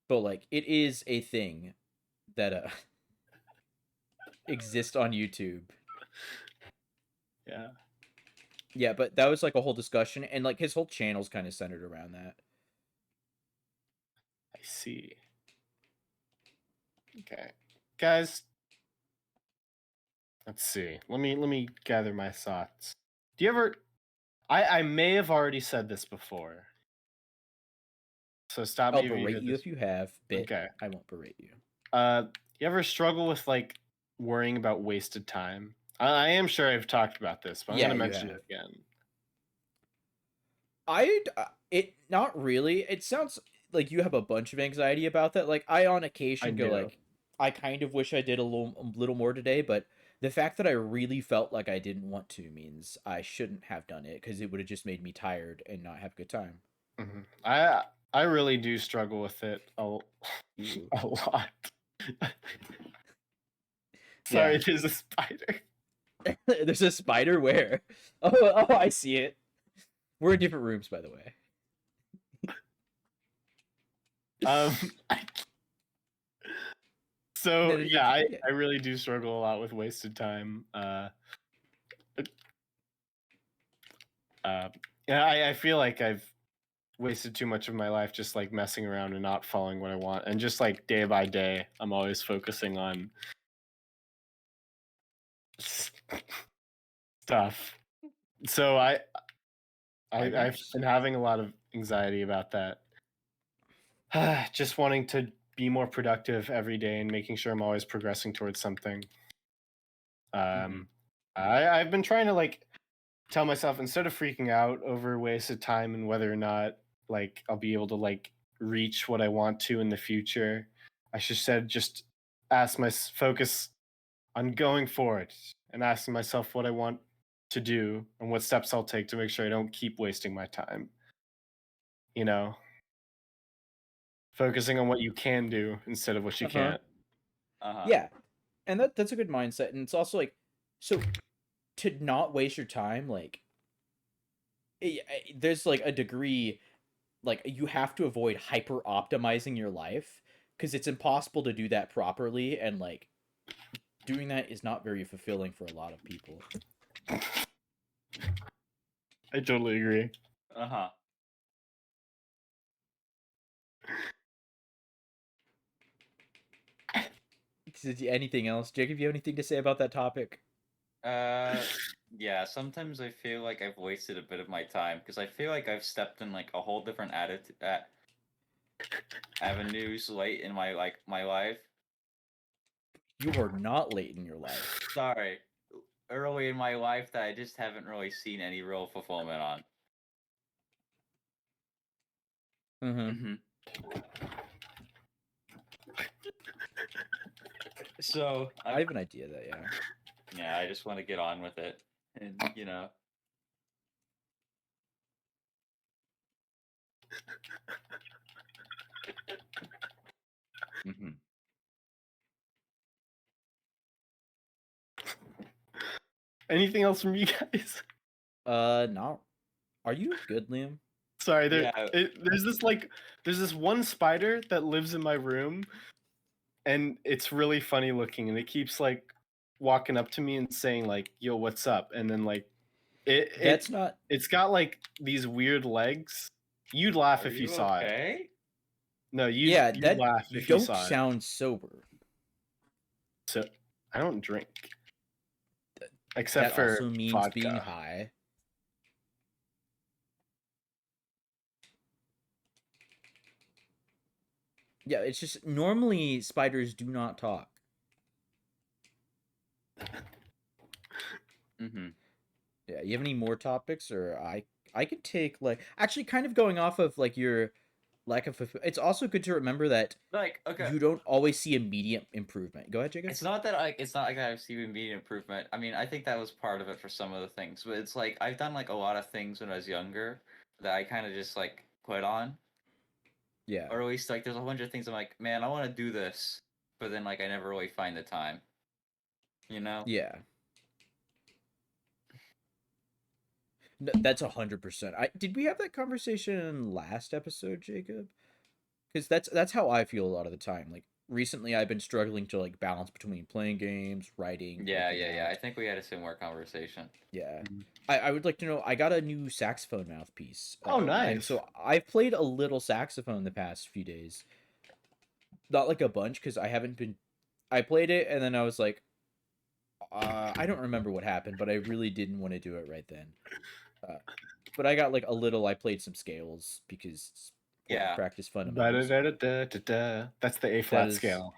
But like it is a thing that exists on YouTube. Yeah. Yeah, but that was like a whole discussion, and like his whole channel's kind of centered around that. I see. Okay. Guys, let's see. Let me gather my thoughts. Do you ever I may have already said this before. So stop I'll me if you berate heard you this. if you have. Okay. I won't berate you. You ever struggle with like worrying about wasted time? I am sure I've talked about this, but I'm Yeah, gonna you mention have. it again. It not really. It sounds like you have a bunch of anxiety about that. Like I on occasion go do. like, I kind of wish I did a little more today, but the fact that I really felt like I didn't want to means I shouldn't have done it because it would have just made me tired and not have a good time. Mhm. I really do struggle with it a lot. Sorry, Yeah. there's a spider. There's a spider where? Oh, I see it. We're in different rooms, by the way. So No, yeah, yeah. I really do struggle a lot with wasted time. Yeah, I feel like I've wasted too much of my life just like messing around and not following what I want, and just like day by day, I'm always focusing on stuff. So I've been having a lot of anxiety about that. Just wanting to be more productive every day and making sure I'm always progressing towards something. I've been trying to like tell myself, instead of freaking out over wasted time and whether or not like I'll be able to like reach what I want to in the future, I should said just focus on going forward and asking myself what I want to do and what steps I'll take to make sure I don't keep wasting my time. You know, focusing on what you can do instead of what you can't. Yeah, and that's a good mindset, and it's also like, so to not waste your time, like, there's like a degree, like you have to avoid hyper optimizing your life because it's impossible to do that properly, and like doing that is not very fulfilling for a lot of people. I totally agree. Anything else, Jacob? You have anything to say about that topic? Yeah, sometimes I feel like I've wasted a bit of my time because I feel like I've stepped in like a whole different avenues late in my life. You are not late in your life. Sorry, early in my life that I just haven't really seen any real fulfillment on. So I have an idea that yeah, I just want to get on with it, and you know. Anything else from you guys? No. Are you good, Liam? Sorry, Yeah. there's this one spider that lives in my room, and it's really funny looking, and it keeps like walking up to me and saying like, "Yo, what's up?" And then like That's not. it's got like these weird legs. You'd laugh Are if you you saw it. okay? No, Yeah, you'd that laugh you if you don't saw it. sound sober. So I don't drink except That for also means vodka. being high. Yeah, it's just normally spiders do not talk. Mm-hmm. Yeah, you have any more topics, or I could take like actually kind of going off of like your lack of. It's also good to remember that Like, okay. you don't always see immediate improvement. Go ahead, Jacob. It's not that it's not like I've seen immediate improvement. I mean, I think that was part of it for some of the things, but it's like I've done like a lot of things when I was younger that I kind of just like quit on, Yeah. or at least like there's a bunch of things I'm like, man, I want to do this, but then like I never really find the time. You know? Yeah. No, that's 100%. I did we have that conversation last episode, Jacob? Because that's how I feel a lot of the time. Like recently, I've been struggling to like balance between playing games, writing, Yeah, working yeah. I out. think we had a similar conversation. Yeah. Mhm. I would like to know. I got a new saxophone mouthpiece. Oh, Oh, nice. And so I've played a little saxophone the past few days. Not like a bunch because I haven't been. I played it and then I was like, I don't remember what happened, but I really didn't want to do it right then. Uh, but I got like a little. I played some scales because it's important to Yeah. practice fundamentals. Ba-da-da-da-da-da. That's the A That flat is scale.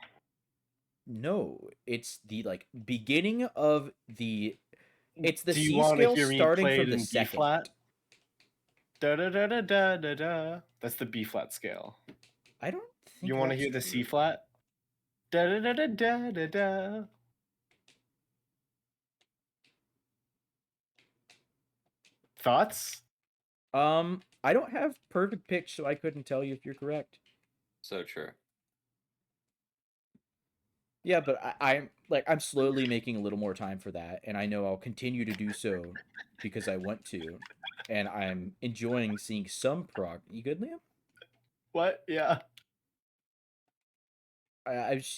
no. It's the like beginning of the. It's the Do you C want to scale hear me starting play from it the in B second. flat? Da-da-da-da-da-da-da. That's the B flat scale. I don't think You want to that's hear the C true. flat? Da-da-da-da-da-da-da. Thoughts? I don't have perfect pitch, so I couldn't tell you if you're correct. So true. Yeah, but I'm slowly making a little more time for that, and I know I'll continue to do so because I want to, and I'm enjoying seeing some prog. You good, Liam? What? Yeah.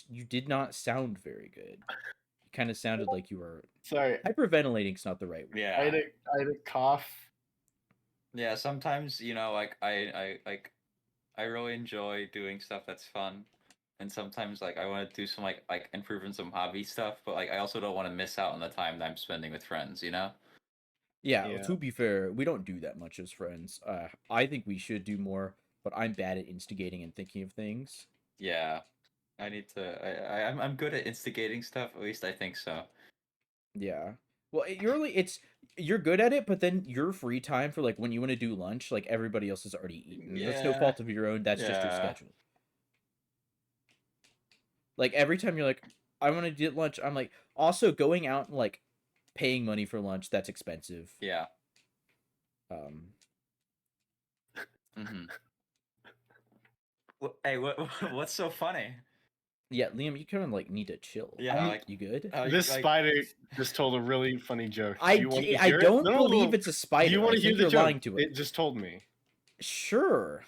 You did not sound very good. You kind of sounded like you were Sorry. hyperventilating's not the right word. Yeah. I had a cough. Yeah, sometimes, like I really enjoy doing stuff that's fun. And sometimes like I want to do some like improving some hobby stuff, but like I also don't want to miss out on the time that I'm spending with friends, you know? Yeah, Yeah. to be fair, we don't do that much as friends. I think we should do more, but I'm bad at instigating and thinking of things. Yeah. I need to I'm good at instigating stuff, at least I think so. Yeah. Well, you're good at it, but then your free time for like when you want to do lunch, like everybody else has already eaten. That's no Yeah. fault of your own. That's just your Yeah. schedule. Like every time you're like, I want to get lunch, I'm like, also going out and like paying money for lunch, that's expensive. Yeah. Um, Mhm. Hey, what's so funny? yeah, Liam, you kind of like need to chill. Yeah, like You good? This like spider just told a really funny joke. Do you want to I hear it? don't No, no, believe no. it's a Do you spider. want I to hear think the you're joke? lying to it. It just told me. Sure.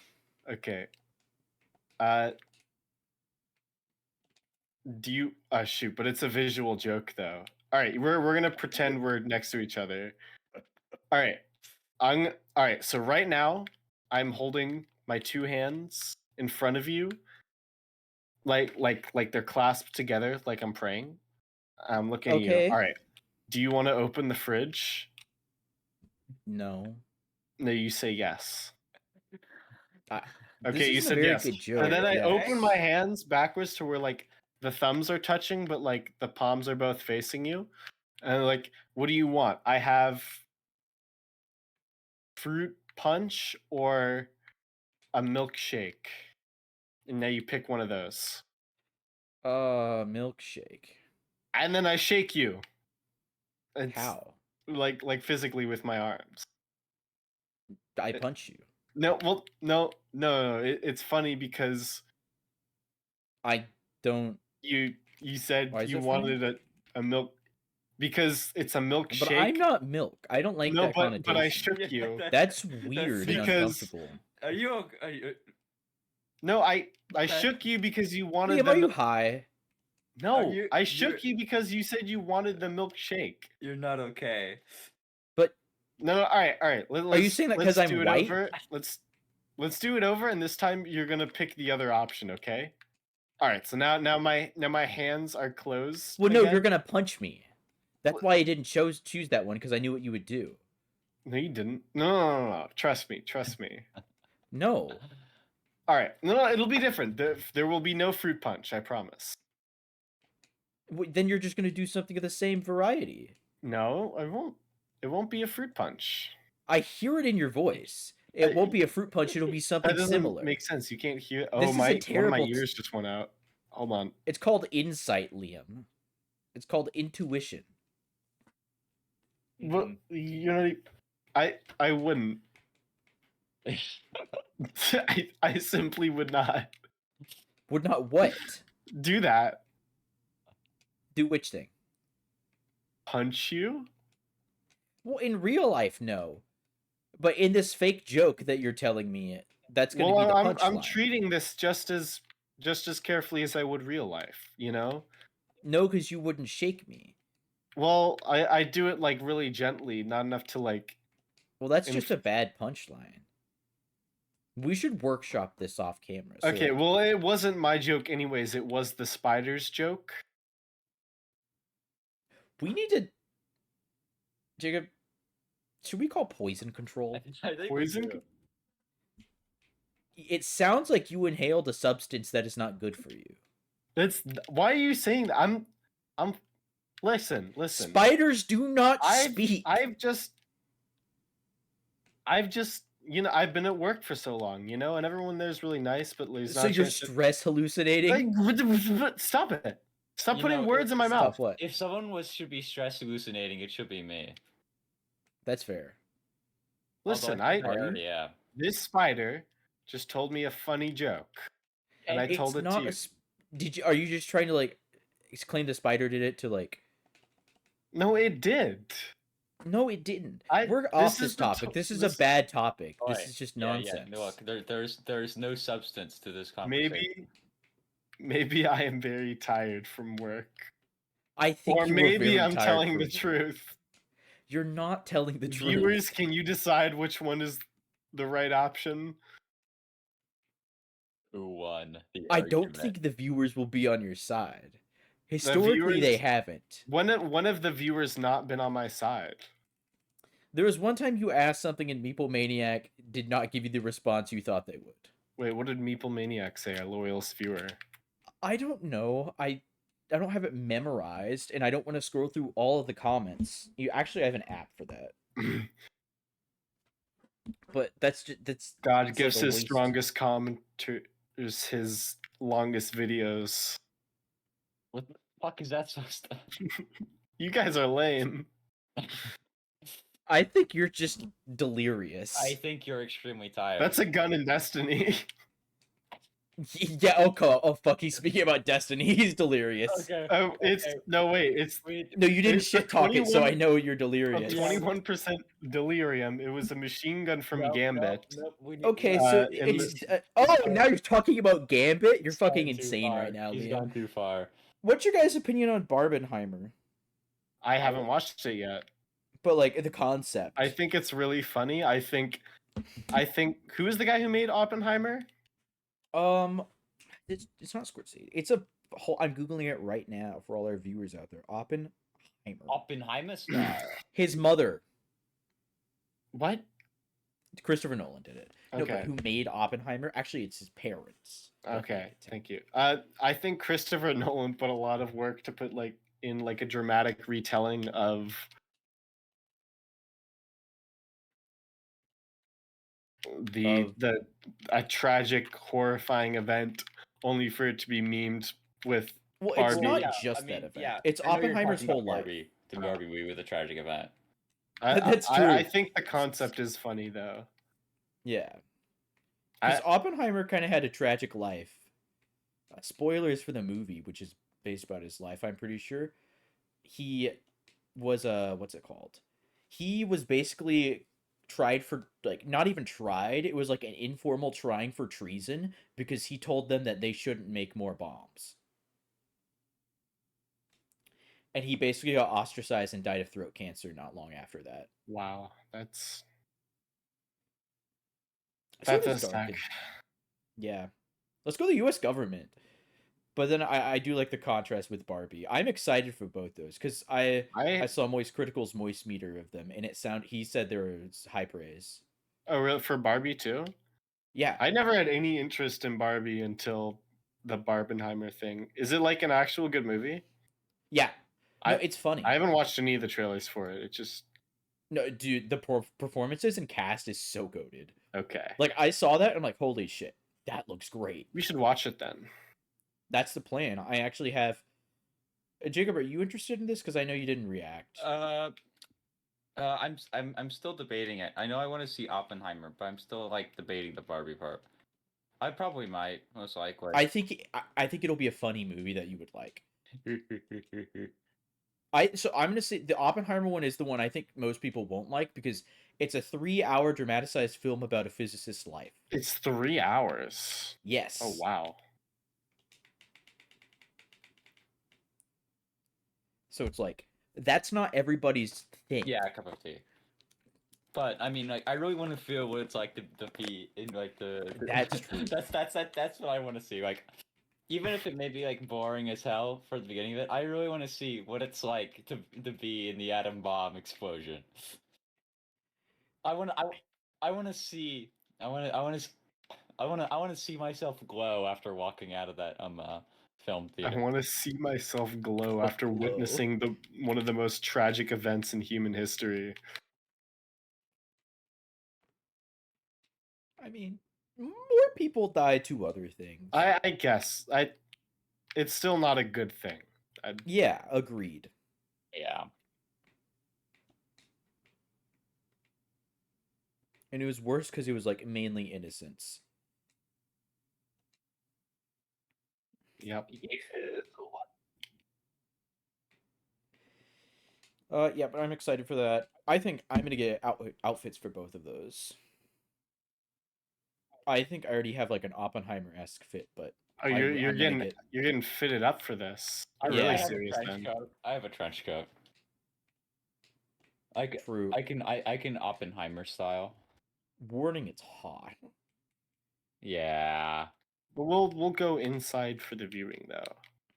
Okay. Do you shoot, but it's a visual joke though. All right, we're gonna pretend we're next to each other. All right. All right, so right now I'm holding my two hands in front of you, like they're clasped together, like I'm praying. I'm looking at you. Okay. All right. Do you want to open the fridge? No. No, you say yes. This Okay, you isn't a said very yes. good joke. And then I yeah. open my hands backwards to where like the thumbs are touching, but like the palms are both facing you. And like, what do you want? I have fruit punch or a milkshake. And now you pick one of those. Milkshake. And then I shake you. It's How? like physically with my arms. I punch you. No, well, no. It's funny because I don't. you said Why is you it funny? wanted a milk. Because it's a milkshake. But I'm not milk. I don't like No, that but connotation. I shook you. That's weird and because- uncomfortable. Are you okay? Are you, No, I Okay. shook you because you wanted Liam, the are you milk. high? No, you- I you're- shook you because you said you wanted the milkshake. you're not okay. But No, all right. are you saying that because let's I'm do it white? over. Let's do it over, and this time you're gonna pick the other option, okay? All right. So now my hands are closed. Well, no, again. you're gonna punch me. That's What? why I didn't choose that one, because I knew what you would do. No, you didn't. No. Trust me. No. All right. No, it'll be different. There will be no fruit punch. I promise. Then you're just gonna do something of the same variety. No, I won't. It won't be a fruit punch. I hear it in your voice. It I- won't be a fruit punch. It'll be That something doesn't similar. make sense. You can't hear. This Oh is a my! One of my terrible ears just went out. Hold on. It's called insight, Liam. It's called intuition. Well, you know, I wouldn't. I simply would not Would not what? do that. Do which thing? Punch you? Well, in real life, no. But in this fake joke that you're telling me, that's gonna Well, be the I'm punchline. treating this just as carefully as I would real life. You know. No, because you wouldn't shake me. Well, I do it like really gently, not enough to like. Well, that's In just a bad punchline. We should workshop this off camera. So, Okay, like, well, it wasn't my joke, anyways. It was the spider's joke. we need to. Jacob, should we call poison control? I think Poison? we do. It sounds like you inhaled a substance that is not good for you. Why are you saying that? I'm. Listen. Spiders do not speak. I've just, I've been at work for so long, and everyone there's really nice, but there's So not. you're stress hallucinating? Stop it! Stop You putting know, words in my Stop mouth. what? If someone should be stress hallucinating, it should be me. That's fair. Listen, Yeah. this spider just told me a funny joke, and I told it to you. Are you just trying to like claim the spider did it to like? No, it did. No, it didn't. We're this off is this the topic. to- This is this- a bad topic. This Alright, is just Yeah, nonsense. no, look, there's no substance to this conversation. Maybe I am very tired from work, I think or you were maybe very I'm tired telling the for it. truth. You're not telling the truth. Viewers, can you decide which one is the right option? Who won? The I don't argument? think the viewers will be on your side. Historically, they viewers- haven't. One of the viewers not been on my side. There was one time you asked something and Meeple Maniac did not give you the response you thought they would. Wait, what did Meeple Maniac say? Our loyalist viewer. I don't know. I don't have it memorized, and I don't want to scroll through all of the comments. You actually have an app for that, but that's God it's gives like a his waste. strongest commenters his longest videos. What the fuck is that supposed to? You guys are lame. I think you're just delirious. I think you're extremely tired. That's a gun in Destiny. Yeah. Okay. Oh fuck. He's speaking about Destiny. He's delirious. okay. Oh, it's Okay. no wait. It's No, you didn't It's shit talk it, so 21 I know you're delirious. 21% delirium. It was a machine gun from Gambit. Okay, Uh, so in it's oh now you're talking about Gambit. You're He's fucking gone too insane far. right now, He's Liam. gone too far. What's your guys' opinion on Barbenheimer? I haven't watched it yet. But like the concept. I think it's really funny. I think who is the guy who made Oppenheimer? It's not Scorsese. It's a whole. I'm googling it right now for all our viewers out there. Oppenheimer. Oppenheimer style. His mother, What? Christopher Nolan, did it. No, but Okay. who made Oppenheimer? Actually, it's his parents. Okay, thank you. I think Christopher Nolan put a lot of work to put in a dramatic retelling of a tragic, horrifying event, only for it to be memed with. Well, it's Barbie. not Yeah, just I that mean, event. yeah, It's I know you're Oppenheimer's talking about whole life. Barbie, the Barbie movie with a tragic event. That's I true. think the concept is funny though. Yeah. Because Oppenheimer kind of had a tragic life. Spoilers for the movie, which is based about his life, I'm pretty sure. He was what's it called? He was basically tried for like not even tried. It was like an informal trying for treason because he told them that they shouldn't make more bombs. And he basically got ostracized and died of throat cancer not long after that. Wow, that So it's does dark. suck. Yeah. Let's go to the US government. But then I do like the contrast with Barbie. I'm excited for both those because I I saw Moist Critical's Moist meter of them and he said there was high praise. oh really for Barbie too? Yeah. I never had any interest in Barbie until the Barbenheimer thing. Is it like an actual good movie? Yeah. No, I it's funny. I haven't watched any of the trailers for it. It just No, dude, the performances and cast is so goated. okay. Like I saw that, and I'm like, holy shit, that looks great. We should watch it then. That's the plan. I actually have. Jacob, are you interested in this? Because I know you didn't react. I'm still debating it. I know I want to see Oppenheimer, but I'm still like debating the Barbie part. I probably might, most likely. I think it'll be a funny movie that you would like. So I'm gonna say the Oppenheimer one is the one I think most people won't like because it's a 3-hour dramatized film about a physicist's life. It's 3 hours. Yes. Oh wow. So it's like that's not everybody's thing. Yeah, a cup of tea. But I mean, like, I really want to feel what it's like to be in like the. That's true. That's what I want to see. Like, even if it may be like boring as hell for the beginning of it, I really want to see what it's like to be in the atom bomb explosion. I want to I want to see I want to see myself glow after walking out of that film I theater. want to see myself glow A after glow. witnessing one of the most tragic events in human history. I mean, more people die to other things. I guess it's still not a good thing. Yeah, agreed. Yeah. And it was worse because it was like mainly innocents. Yep. Yeah, but I'm excited for that. I think I'm gonna get outfits for both of those. I think I already have like an Oppenheimer-esque fit, but Oh, I'm gonna get. you're getting fitted up for this. I'm Yeah. really I have serious a trench then. coat. I have a trench coat. True. I can Oppenheimer style. Warning, it's hot. Yeah. But we'll go inside for the viewing though.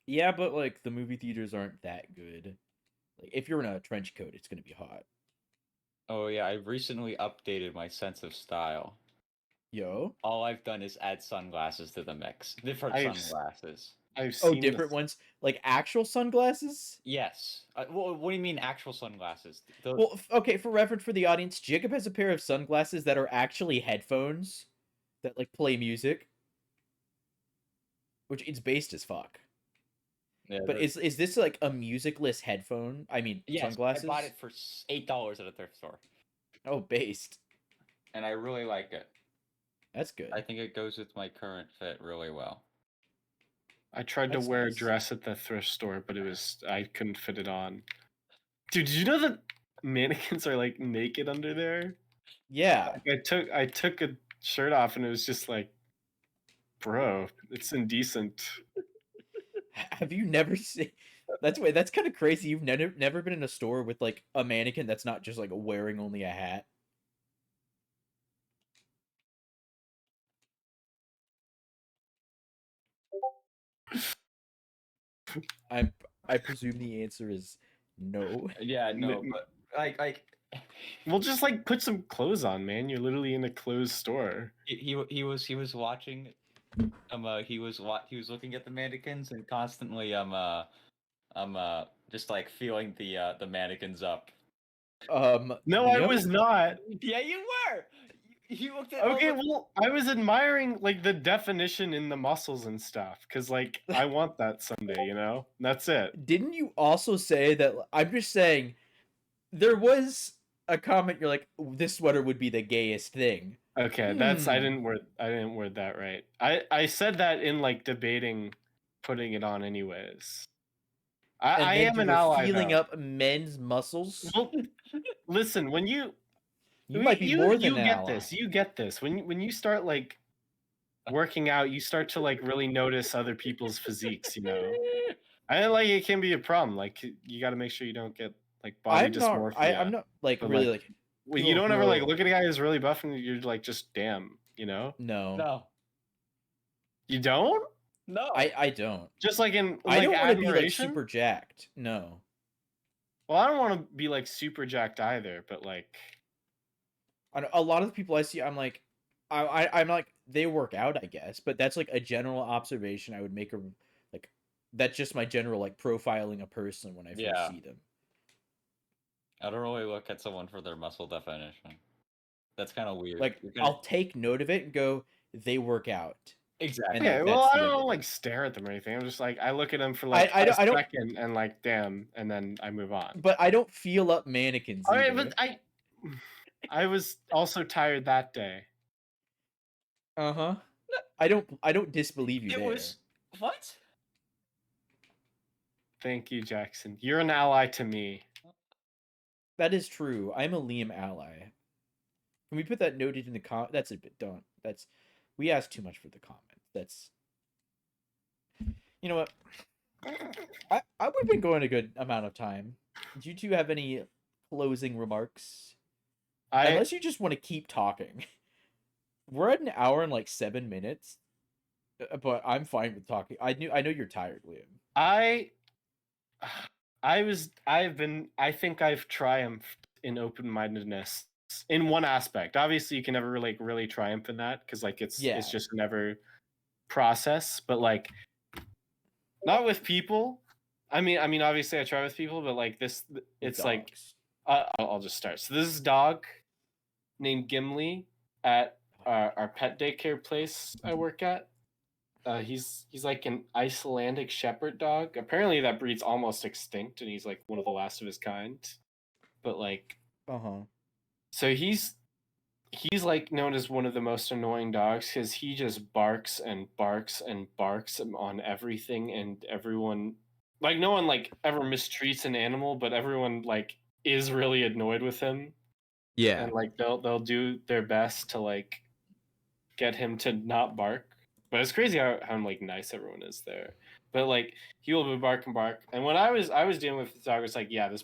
Yeah, but like the movie theaters aren't that good. Like if you're in a trench coat, it's gonna be hot. Oh yeah, I've recently updated my sense of style. Yo. All I've done is add sunglasses to the mix. Different sunglasses. I've Oh, seen different ones, like actual sunglasses. Yes. Well, what do you mean actual sunglasses? Well, okay, for reference for the audience, Jacob has a pair of sunglasses that are actually headphones that like play music, which it's based as fuck. Yeah, But is this like a musicless headphone? I mean, yes, sunglasses. I bought it for $8 at a thrift store, Oh, based. and I really like it. That's good. I think it goes with my current fit really well. I tried to That's wear nice. a dress at the thrift store, but I couldn't fit it on. Dude, did you know that mannequins are like naked under there? Yeah. Like, I took a shirt off and it was just like, bro, it's indecent. Have you never seen? That's kind of crazy. You've never been in a store with like a mannequin that's not just like wearing only a hat. I presume the answer is no. Yeah, no, N- but like Well, just like put some clothes on, man. You're literally in a closed store. he was watching he was looking at the mannequins and constantly just like feeling the mannequins up. No, I Leo? was not. Yeah, you were. You looked at Okay, well, I was admiring like the definition in the muscles and stuff because like I want that someday, you know? That's it. Didn't you also say that? I'm just saying, there was a comment. You're like, this sweater would be the gayest thing. Okay, I didn't word that right. I said that in like debating putting it on anyways. and I then am you an were ally feeling though. up men's muscles. Well, listen, when You might be more than you an get ally. this. You get this. When you start like working out, you start to like really notice other people's physiques, you know. I like it can be a problem. Like you got to make sure you don't get like body dysmorphia. I'm not like But, really like, like Well, to you a don't ever like girl. look at a guy who's really buff and you're like just damn, you know? No. No. You don't? No. I don't. Just like in I like don't want to be like admiration? super jacked. No. Well, I don't want to be like super jacked either, but like A lot of the people I see, I'm like, I'm like, they work out, I guess, but that's like a general observation I would make. Like, that's just my general like profiling a person when I first Yeah. see them. I don't really look at someone for their muscle definition. That's kind of weird. Like, I'll take note of it and go, they work out. Exactly. And okay, that's well, the I end don't of it. like stare at them or anything. I'm just like I look at them for like I a don't- second and like damn, and then I move on. But I don't feel up mannequins. All right, either. but I was also tired that day. Uh-huh. I don't disbelieve you It there. was what? Thank you, Jackson. You're an ally to me. That is true. I'm a Liam ally. Can we put that noted in the comment? That's a bit don't. That's we asked too much for the comment. That's you know what? We've been going a good amount of time. Do you two have any closing remarks? Unless you just want to keep talking. We're at an hour and like 7 minutes. But I'm fine with talking. I know you're tired, Liam. I think I've triumphed in open-mindedness in one aspect. Obviously, you can never really triumph in that because like it's just never process. But like, not with people. I mean, obviously I try with people, but like this, it's like I'll just start. So this is a dog named Gimli at our pet daycare place I work at. He's like an Icelandic shepherd dog. Apparently that breed's almost extinct, and he's like one of the last of his kind. But like, so he's like known as one of the most annoying dogs because he just barks and barks and barks on everything and everyone. Like no one like ever mistreats an animal, but everyone like is really annoyed with him. Yeah. And like they'll do their best to like get him to not bark. But it's crazy how like nice everyone is there. But like he will bark and bark. And when I was dealing with the dog, it's like, yeah, this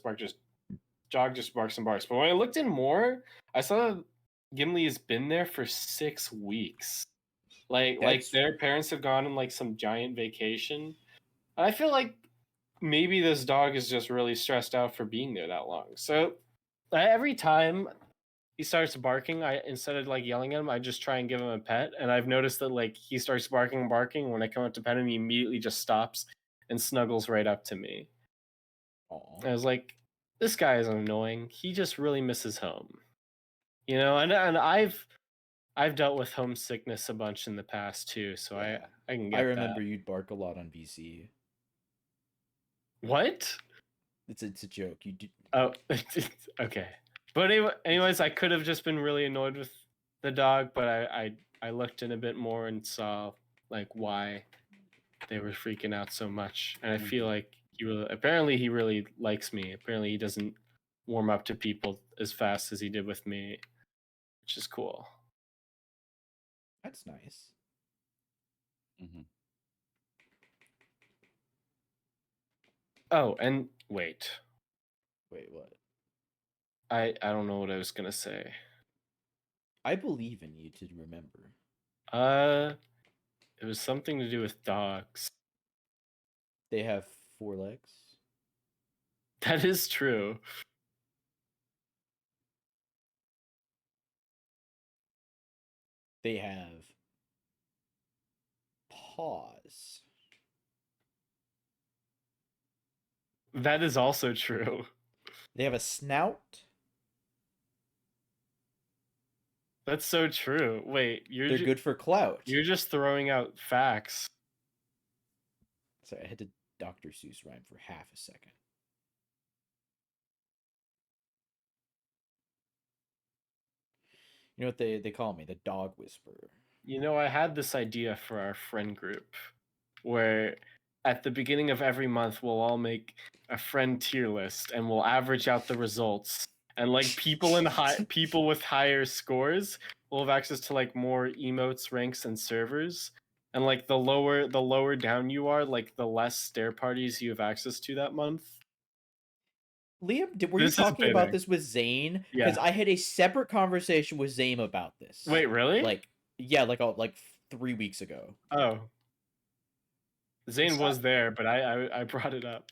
dog just barks and barks. But when I looked in more, I saw Gimli has been there for 6 weeks. Like their parents have gone on like some giant vacation. And I feel like maybe this dog is just really stressed out for being there that long. So every time he starts barking, I instead of like yelling at him, I just try and give him a pet. And I've noticed that like he starts barking and barking. When I come up to pet him, he immediately just stops and snuggles right up to me. Aww. I was like, this guy is annoying. He just really misses home. You know, and I've dealt with homesickness a bunch in the past too, so I can get I remember that. you'd bark a lot on VC. What? It's a joke. You do. Oh, okay. But anyways, I could have just been really annoyed with the dog, but I looked in a bit more and saw like why they were freaking out so much, and I feel like he really likes me. Apparently, he doesn't warm up to people as fast as he did with me, which is cool. That's nice. Oh, and wait, what? I don't know what I was gonna say. I believe in you to remember. It was something to do with dogs. They have 4 legs. That is true. They have paws. That is also true. They have a snout. That's so true. Wait, they're good for clout. You're just throwing out facts. Sorry, I had to Dr. Seuss rhyme for half a second. You know what they call me? The dog whisperer. You know, I had this idea for our friend group where at the beginning of every month, we'll all make a friend tier list and we'll average out the results. And like people with higher scores will have access to like more emotes, ranks, and servers. And like the lower down you are, like the less stair parties you have access to that month. Liam, were you This is talking about bidding. this with Zane? Yeah. Because I had a separate conversation with Zane about this. Wait, really? Like 3 weeks ago. Oh. Zane It's was there, but I brought it up.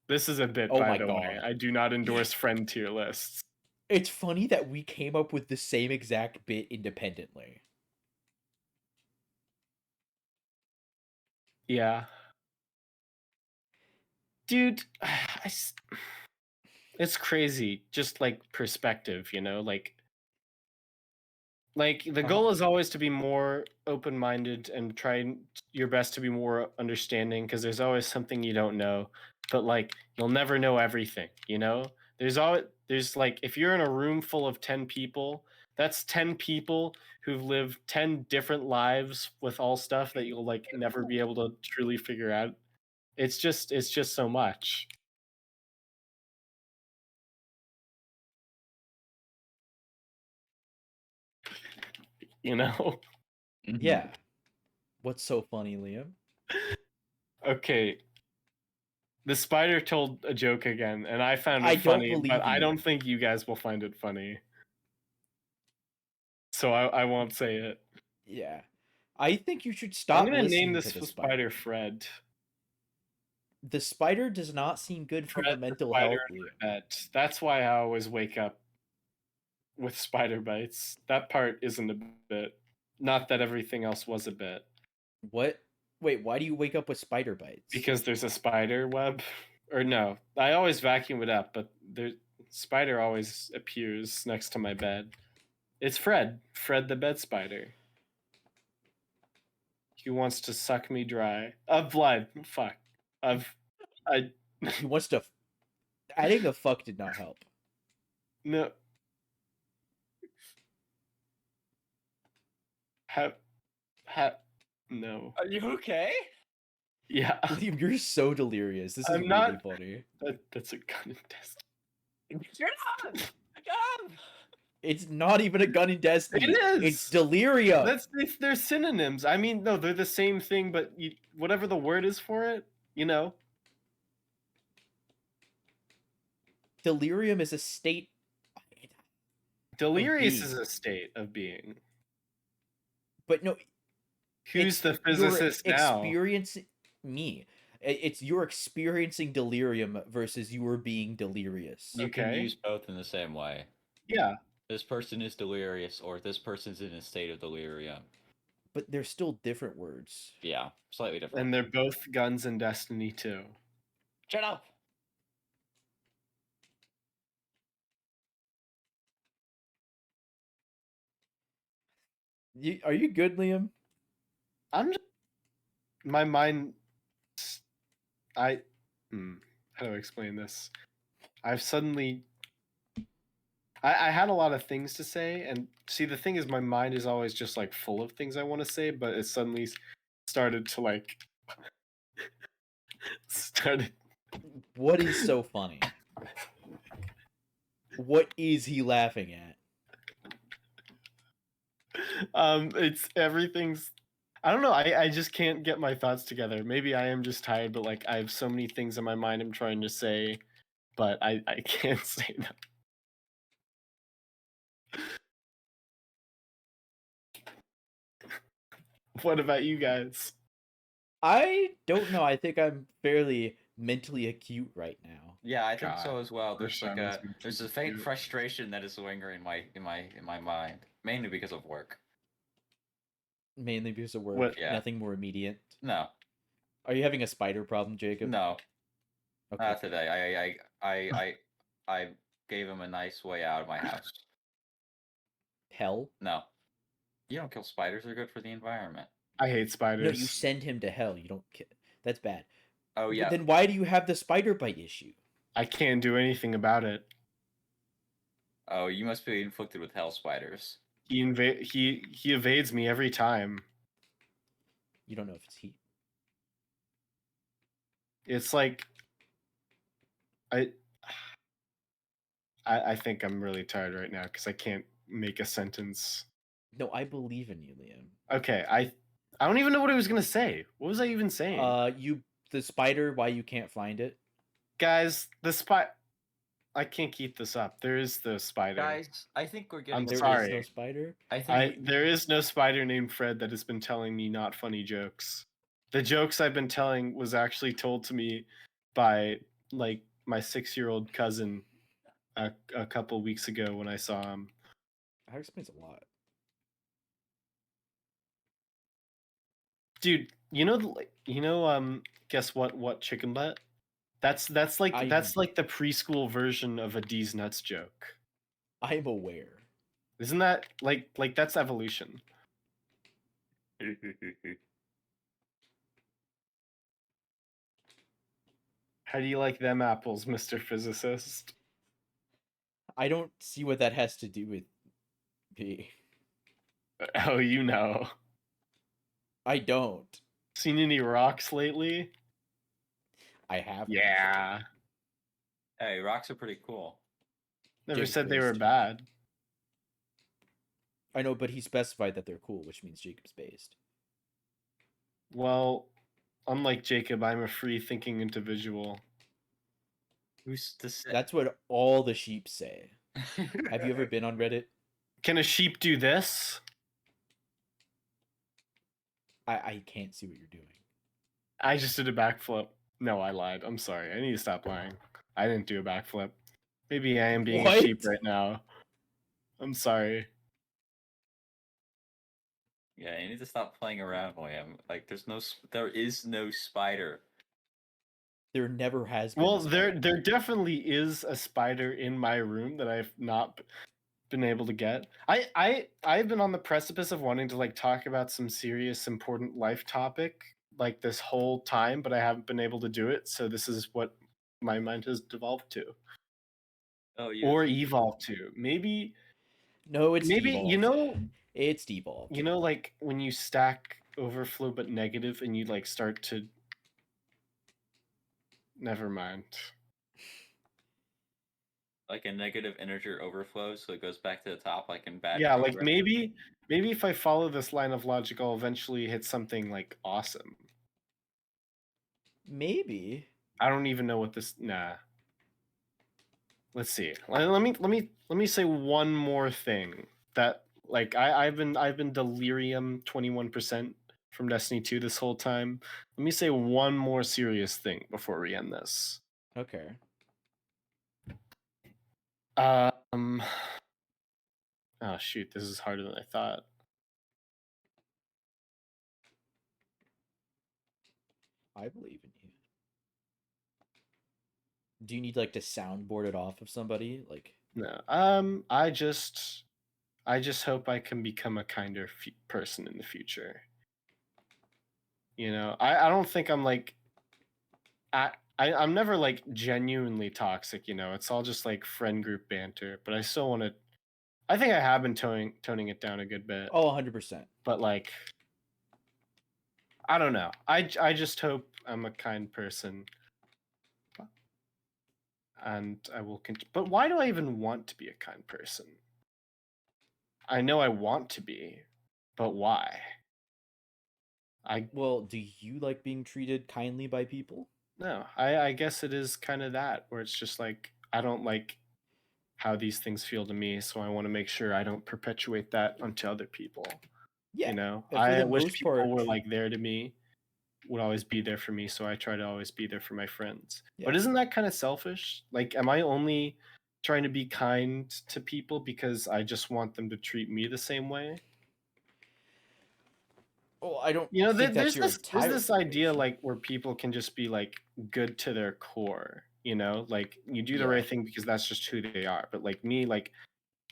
This is a bit, Oh by my the way. God. I do not endorse friend tier lists. It's funny that we came up with the same exact bit independently. Yeah. Dude, it's crazy. Just like perspective, you know? Like the goal is always to be more open-minded and try your best to be more understanding because there's always something you don't know. But like you'll never know everything, you know? There's like if you're in a room full of 10 people, that's 10 people who've lived 10 different lives with all stuff that you'll like never be able to truly figure out. It's just so much. You know? Yeah. What's so funny, Liam? Okay. The spider told a joke again, and I found it I don't funny, believe but I you. don't think you guys will find it funny. So I won't say it. Yeah. I think you should stop I'm gonna listening name this to the spider Fred. The spider does not seem good for her Fred the mental spider health, Liam. Fred. That's why I always wake up with spider bites. That part isn't a bit. Not that everything else was a bit. What? Wait, why do you wake up with spider bites? Because there's a spider web. Or no, I always vacuum it up, but the spider always appears next to my bed. It's Fred. Fred the bed spider. He wants to suck me dry. Of blood. Fuck. He wants to. Adding a fuck did not help. No. No. Are you okay? Yeah. Liam, you're so delirious. This is I'm really not- funny. That's a gun and test. You're not. Come. It's not even a gun in Destiny. It is. It's delirium. They're synonyms. I mean, no, they're the same thing, but whatever the word is for it, you know. Delirium is a state. Delirious being. is a state of being. But no, Who's the you're physicist now? experiencing me. It's you're experiencing delirium versus you are being delirious. You can Okay. use both in the same way. Yeah. This person is delirious, or this person's in a state of delirium. But they're still different words. Yeah, slightly different. And they're both guns in Destiny too. Shut up. Are you good, Liam? I'm just my mind. How do I explain this? I've suddenly. I had a lot of things to say, and see, the thing is, my mind is always just like full of things I want to say, but it suddenly started to like. started. What is so funny? What is he laughing at? It's everything's. I don't know. I just can't get my thoughts together. Maybe I am just tired, but like I have so many things in my mind I'm trying to say, but I can't say them. What about you guys? I don't know. I think I'm fairly mentally acute right now. Yeah, I think God, so as well. There's wish I was there's a mentally faint acute. frustration that is lingering in my mind, mainly because of work. Mainly because of work. What- Yeah. Nothing more immediate. No, Are you having a spider problem, Jacob? no, Okay. not today. I gave him a nice way out of my house. Hell? No, you don't kill spiders. They're good for the environment. I hate No, spiders. you send him to hell. You don't. That's bad. Oh But yeah. then why do you have the spider bite issue? I can't do anything about it. Oh, you must be inflicted with hell spiders. He evades me every time. You don't know if it's he. It's like I I think I'm really tired right now because I can't make a sentence. No, I believe in you, Liam. Okay, I don't even know what I was gonna say. What was I even saying? The spider. Why you can't find it? Guys, the spot. I can't keep this up. There is the spider. Guys, I think we're getting. I'm There is sorry. no spider. I think. There is no spider named Fred that has been telling me not funny jokes. The jokes I've been telling was actually told to me by like my 6-year-old cousin a couple weeks ago when I saw him. That explains a lot. Dude, guess what chicken butt? That's like I- that's like the preschool version of a D's nuts joke. I'm aware. Isn't that like that's evolution? How do you like them apples, Mr. Physicist? I don't see what that has to do with me. Oh, you know. I don't. Seen any rocks lately? I have. Yeah. Hey, rocks are pretty cool. Never Jacob's said they were based. bad. I know, but he specified that they're cool, which means Jacob's based. Well, unlike Jacob, I'm a free thinking individual. Who's to say? That's what all the sheep say. Have you ever been on Reddit? Can a sheep do this? I can't see what you're doing. I just did a backflip. No, I lied. I'm sorry. I need to stop lying. I didn't do a backflip. Maybe I am being a sheep What? right now. I'm sorry. Yeah, you need to stop playing around, William. Like, there is no spider. There never has been. Well, a spider. there definitely is a spider in my room that I've not been able to get. I've been on the precipice of wanting to like talk about some serious important life topic like this whole time, but I haven't been able to do it. So this is what my mind has devolved to. Oh, Or evolved to. Maybe No, it's maybe devolved. It's devolved. like when you stack overflow but negative and you like start to never mind. like a negative integer overflows, so it goes back to the top, like in bad. Yeah, like programming. maybe if I follow this line of logic, I'll eventually hit something like awesome. Maybe. I don't even know what this. Nah. Let's see. Let me say one more thing that like I've been delirium 21% from Destiny 2 this whole time. Let me say one more serious thing before we end this. Okay. Um. Oh shoot, this is harder than I thought. I believe in you. Do you need like to soundboard it off of somebody? Like No. I just hope I can become a kinder person in the future. You know, I don't think I'm like I'm never like genuinely toxic, you know. It's all just like friend group banter, but I still want to I think I have been toning it down a good bit. oh, 100%. But like I don't know. I just hope I'm a kind person. And I will but why do I even want to be a kind person? I know I want to be, but why? Well, do you like being treated kindly by people? No, I guess it is kind of that where it's just like I don't like how these things feel to me, so I want to make sure I don't perpetuate that onto other people. Yeah. You know, For I the wish most people part- were like there to me, would always be there for me, so I try to always be there for my friends. But Yeah. isn't that kind of selfish? Like, am I only trying to be kind to people because I just want them to treat me the same way? Well, I don't You know, think that's there's your this entire idea motivation. like where people can just be like good to their core, you know, like you do the Yeah. right thing because that's just who they are. But like me, like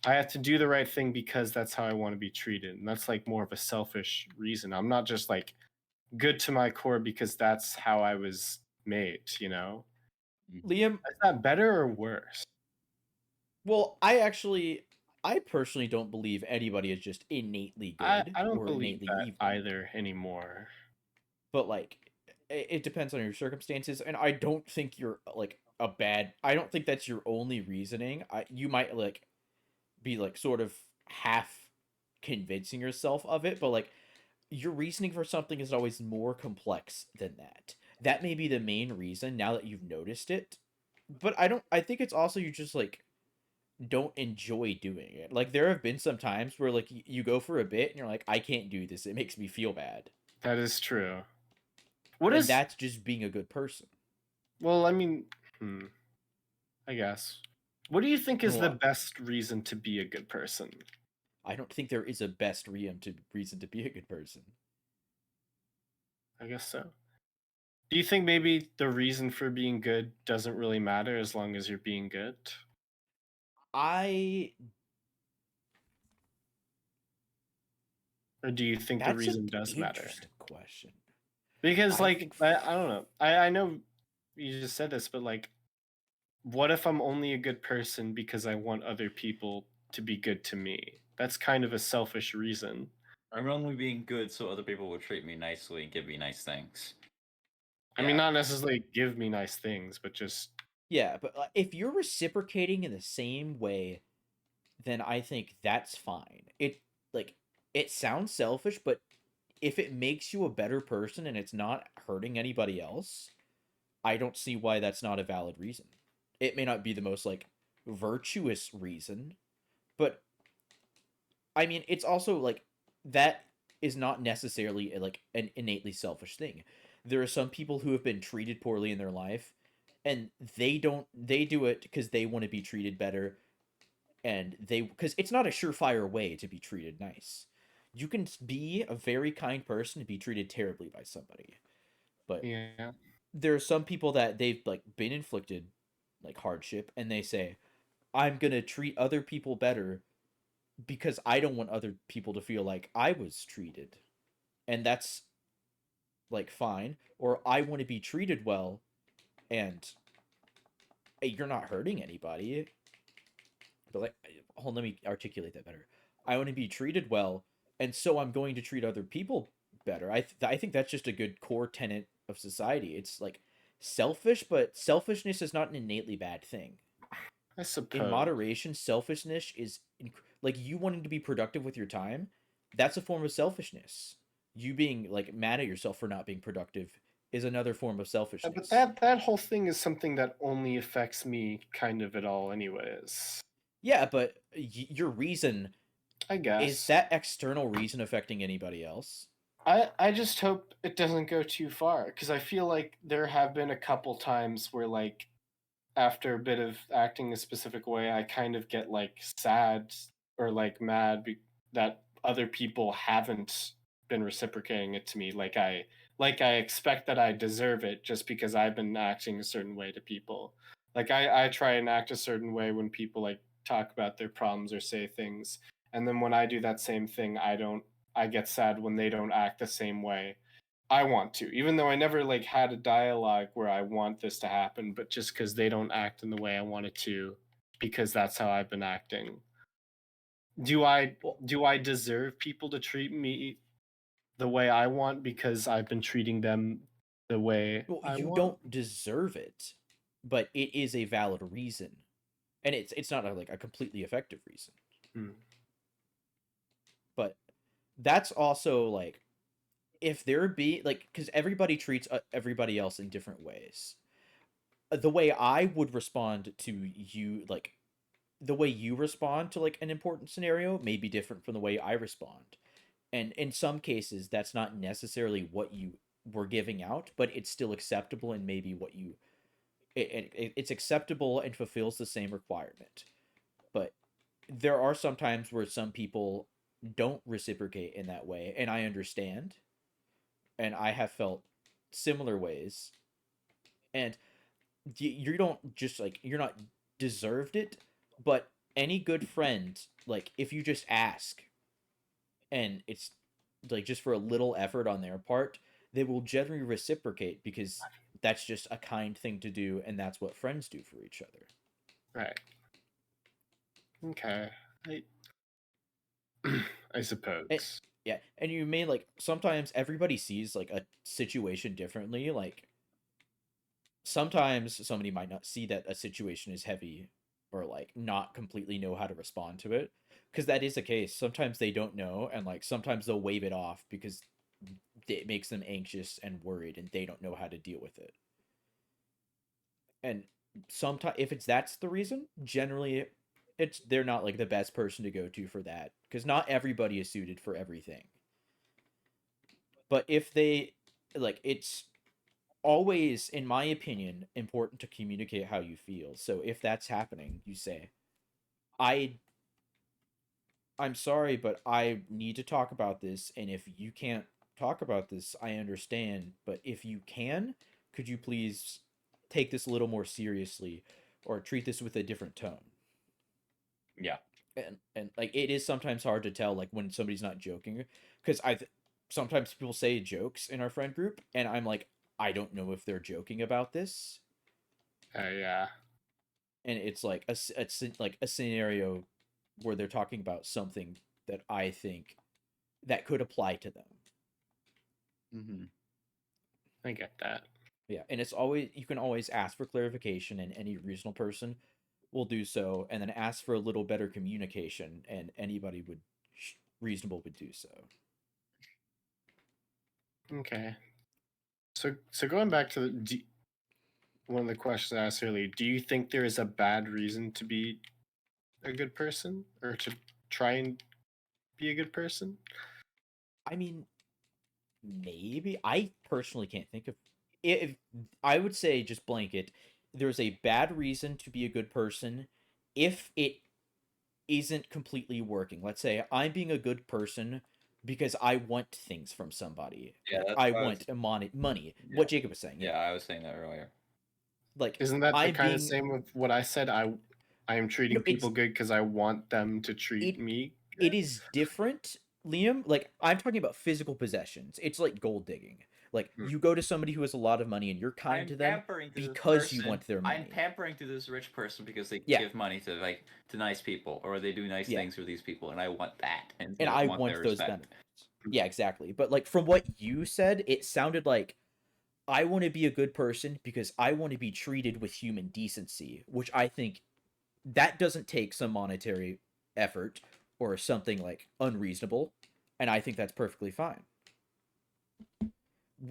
I have to do the right thing because that's how I want to be treated, and that's like more of a selfish reason. I'm not just like good to my core because that's how I was made, you know. Liam, Is that better or worse? well, I personally don't believe anybody is just innately good I don't or believe innately that evil. either anymore. But like it depends on your circumstances, and I don't think you're like a bad. I don't think that's your only reasoning. You might like be like sort of half convincing yourself of it, but like your reasoning for something is always more complex than that. That may be the main reason now that you've noticed it. But I think it's also you just like don't enjoy doing it. Like there have been some times where like you go for a bit and you're like I can't do this. It makes me feel bad. That is true. What And is that's just being a good person. well, I mean, I guess. What do you think is the Well, best reason to be a good person? I don't think there is a best reason to be a good person. I guess so. Do you think maybe the reason for being good doesn't really matter as long as you're being good? I Or do you think the That's an reason does matter? interesting question. Because I like think I don't know. I know you just said this, but like what if I'm only a good person because I want other people to be good to me? That's kind of a selfish reason. I'm only being good so other people will treat me nicely and give me nice things. I mean, Yeah. not necessarily give me nice things, but just yeah, but if you're reciprocating in the same way, then I think that's fine. Like it sounds selfish, but if it makes you a better person and it's not hurting anybody else, I don't see why that's not a valid reason. It may not be the most like virtuous reason, but I mean, it's also like that is not necessarily like an innately selfish thing. There are some people who have been treated poorly in their life and they do it because they want to be treated better and they because it's not a surefire way to be treated nice. You can be a very kind person and be treated terribly by somebody. But yeah. there are some people that they've like been inflicted like hardship and they say, I'm gonna treat other people better because I don't want other people to feel like I was treated. And that's like fine. Or I want to be treated well and hey, you're not hurting anybody. But like hold on, let me articulate that better. I want to be treated well, and so I'm going to treat other people better. I think that's just a good core tenet of society. It's like selfish, but selfishness is not an innately bad thing. I In suppose. moderation, selfishness is like you wanting to be productive with your time. That's a form of selfishness. You being like mad at yourself for not being productive is another form of But selfishness. that whole thing is something that only affects me kind of at all, anyways. Yeah, but your reason I is guess. that external reason affecting anybody else? I just hope it doesn't go too far because I feel like there have been a couple times where like after a bit of acting a specific way, I kind of get like sad or like mad that other people haven't been reciprocating it to me like I expect that I deserve it just because I've been acting a certain way to people. Like I try and act a certain way when people like talk about their problems or say things. And then when I do that same thing, I get sad when they don't act the same way I want to, even though I never like had a dialogue where I want this to happen, but just because they don't act in the way I want it to, because that's how I've been acting. Do I Well, do I deserve people to treat me the way I want because I've been treating them the way well, I you want? don't deserve it, but it is a valid reason, and it's not like a completely effective reason. Hmm. But that's also like if there be like because everybody treats everybody else in different ways. The way I would respond to you, like the way you respond to like an important scenario, may be different from the way I respond. And in some cases, that's not necessarily what you were giving out, but it's still acceptable and maybe what you it's acceptable and fulfills the same requirement. But there are some times where some people don't reciprocate in that way, and I understand, and I have felt similar ways, and you don't just like you're not deserved it, but any good friend, like if you just ask and it's like just for a little effort on their part, they will generally reciprocate because that's just a kind thing to do and that's what friends do for each other. Right. Okay. I I And suppose. Yeah, and you may like sometimes everybody sees like a situation differently. Like sometimes somebody might not see that a situation is heavy or like not completely know how to respond to it because that is the case. Sometimes they don't know and like sometimes they'll wave it off because it makes them anxious and worried and they don't know how to deal with it. And sometimes if it's that's the reason, generally it's they're not like the best person to go to for that because not everybody is suited for everything. But if they like it's always in my opinion important to communicate how you feel. So if that's happening, you say, I I'm sorry, but I need to talk about this, and if you can't talk about this, I understand, but if you can, could you please take this a little more seriously or treat this with a different tone? Yeah. And like it is sometimes hard to tell like when somebody's not joking because sometimes people say jokes in our friend group and I'm like I don't know if they're joking about this, Yeah. and it's like like a scenario where they're talking about something that I think that could apply to them. Mm-hmm. I get that. Yeah, and it's always you can always ask for clarification, and any reasonable person will do so, and then ask for a little better communication, and anybody would reasonable would do so. Okay. So going back to one of the questions I asked earlier, do you think there is a bad reason to be a good person or to try and be a good person? I mean, maybe I personally can't think of if I would say just blanket. There's a bad reason to be a good person if it isn't completely working. Let's say I'm being a good person because I want things from somebody. Yeah, Like that's I what I was. want money. Yeah. What Jacob was saying. Yeah, Yeah. I was saying that earlier. Like Isn't that the I'm kind of being same with what I said? I am treating no, people good because I want them to treat it me it good. is different, Liam. Like I'm talking about physical possessions. It's like gold digging. Like Hmm. you go to somebody who has a lot of money and you're kind I'm to them pampering to this because you person. want their I'm money. pampering to this rich person because they Yeah. give money to to nice people or they do nice Yeah. things for these people, and I want that and And I want want their those respect. benefits. Yeah, exactly. But like from what you said, it sounded like I want to be a good person because I want to be treated with human decency, which I think that doesn't take some monetary effort or something like unreasonable, and I think that's perfectly fine.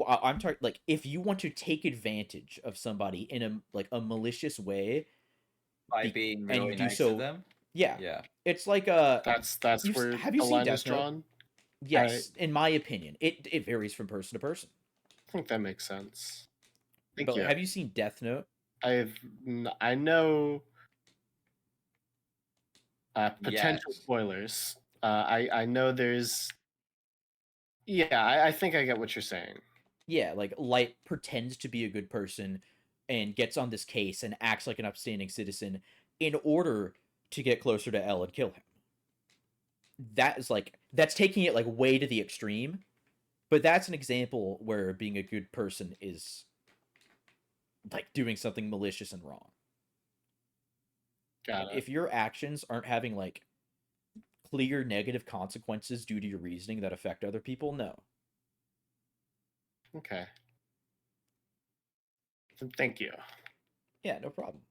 I'm talking like if you want to take advantage of somebody in a like a malicious way, By being and you really do nice to so, them. yeah, Yeah. it's like That's where have you the seen line is Death Note? drawn. I Yes, in my opinion, it varies from person to person. think that makes sense. Thank But you. have you seen Death Note? I know potential Yes. spoilers. I know there's yeah. I think I get what you're saying. Yeah, like Light pretends to be a good person and gets on this case and acts like an upstanding citizen in order to get closer to L and kill him. That is like that's taking it like way to the extreme, but that's an example where being a good person is like doing something malicious and wrong. Got And it. if your actions aren't having like clear negative consequences due to your reasoning that affect other people, no. Okay. Thank you. Yeah, no problem.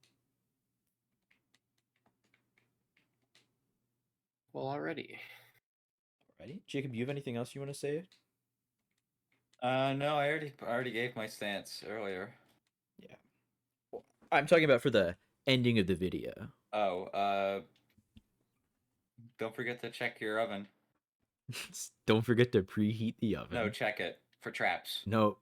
Well, already. Alrighty. Jacob, you have anything else you want to say? No, I already gave my stance earlier. Yeah. Well, I'm talking about for the ending of the video. Oh, don't forget to check your oven. Don't forget to preheat the oven. No, check it for traps. No.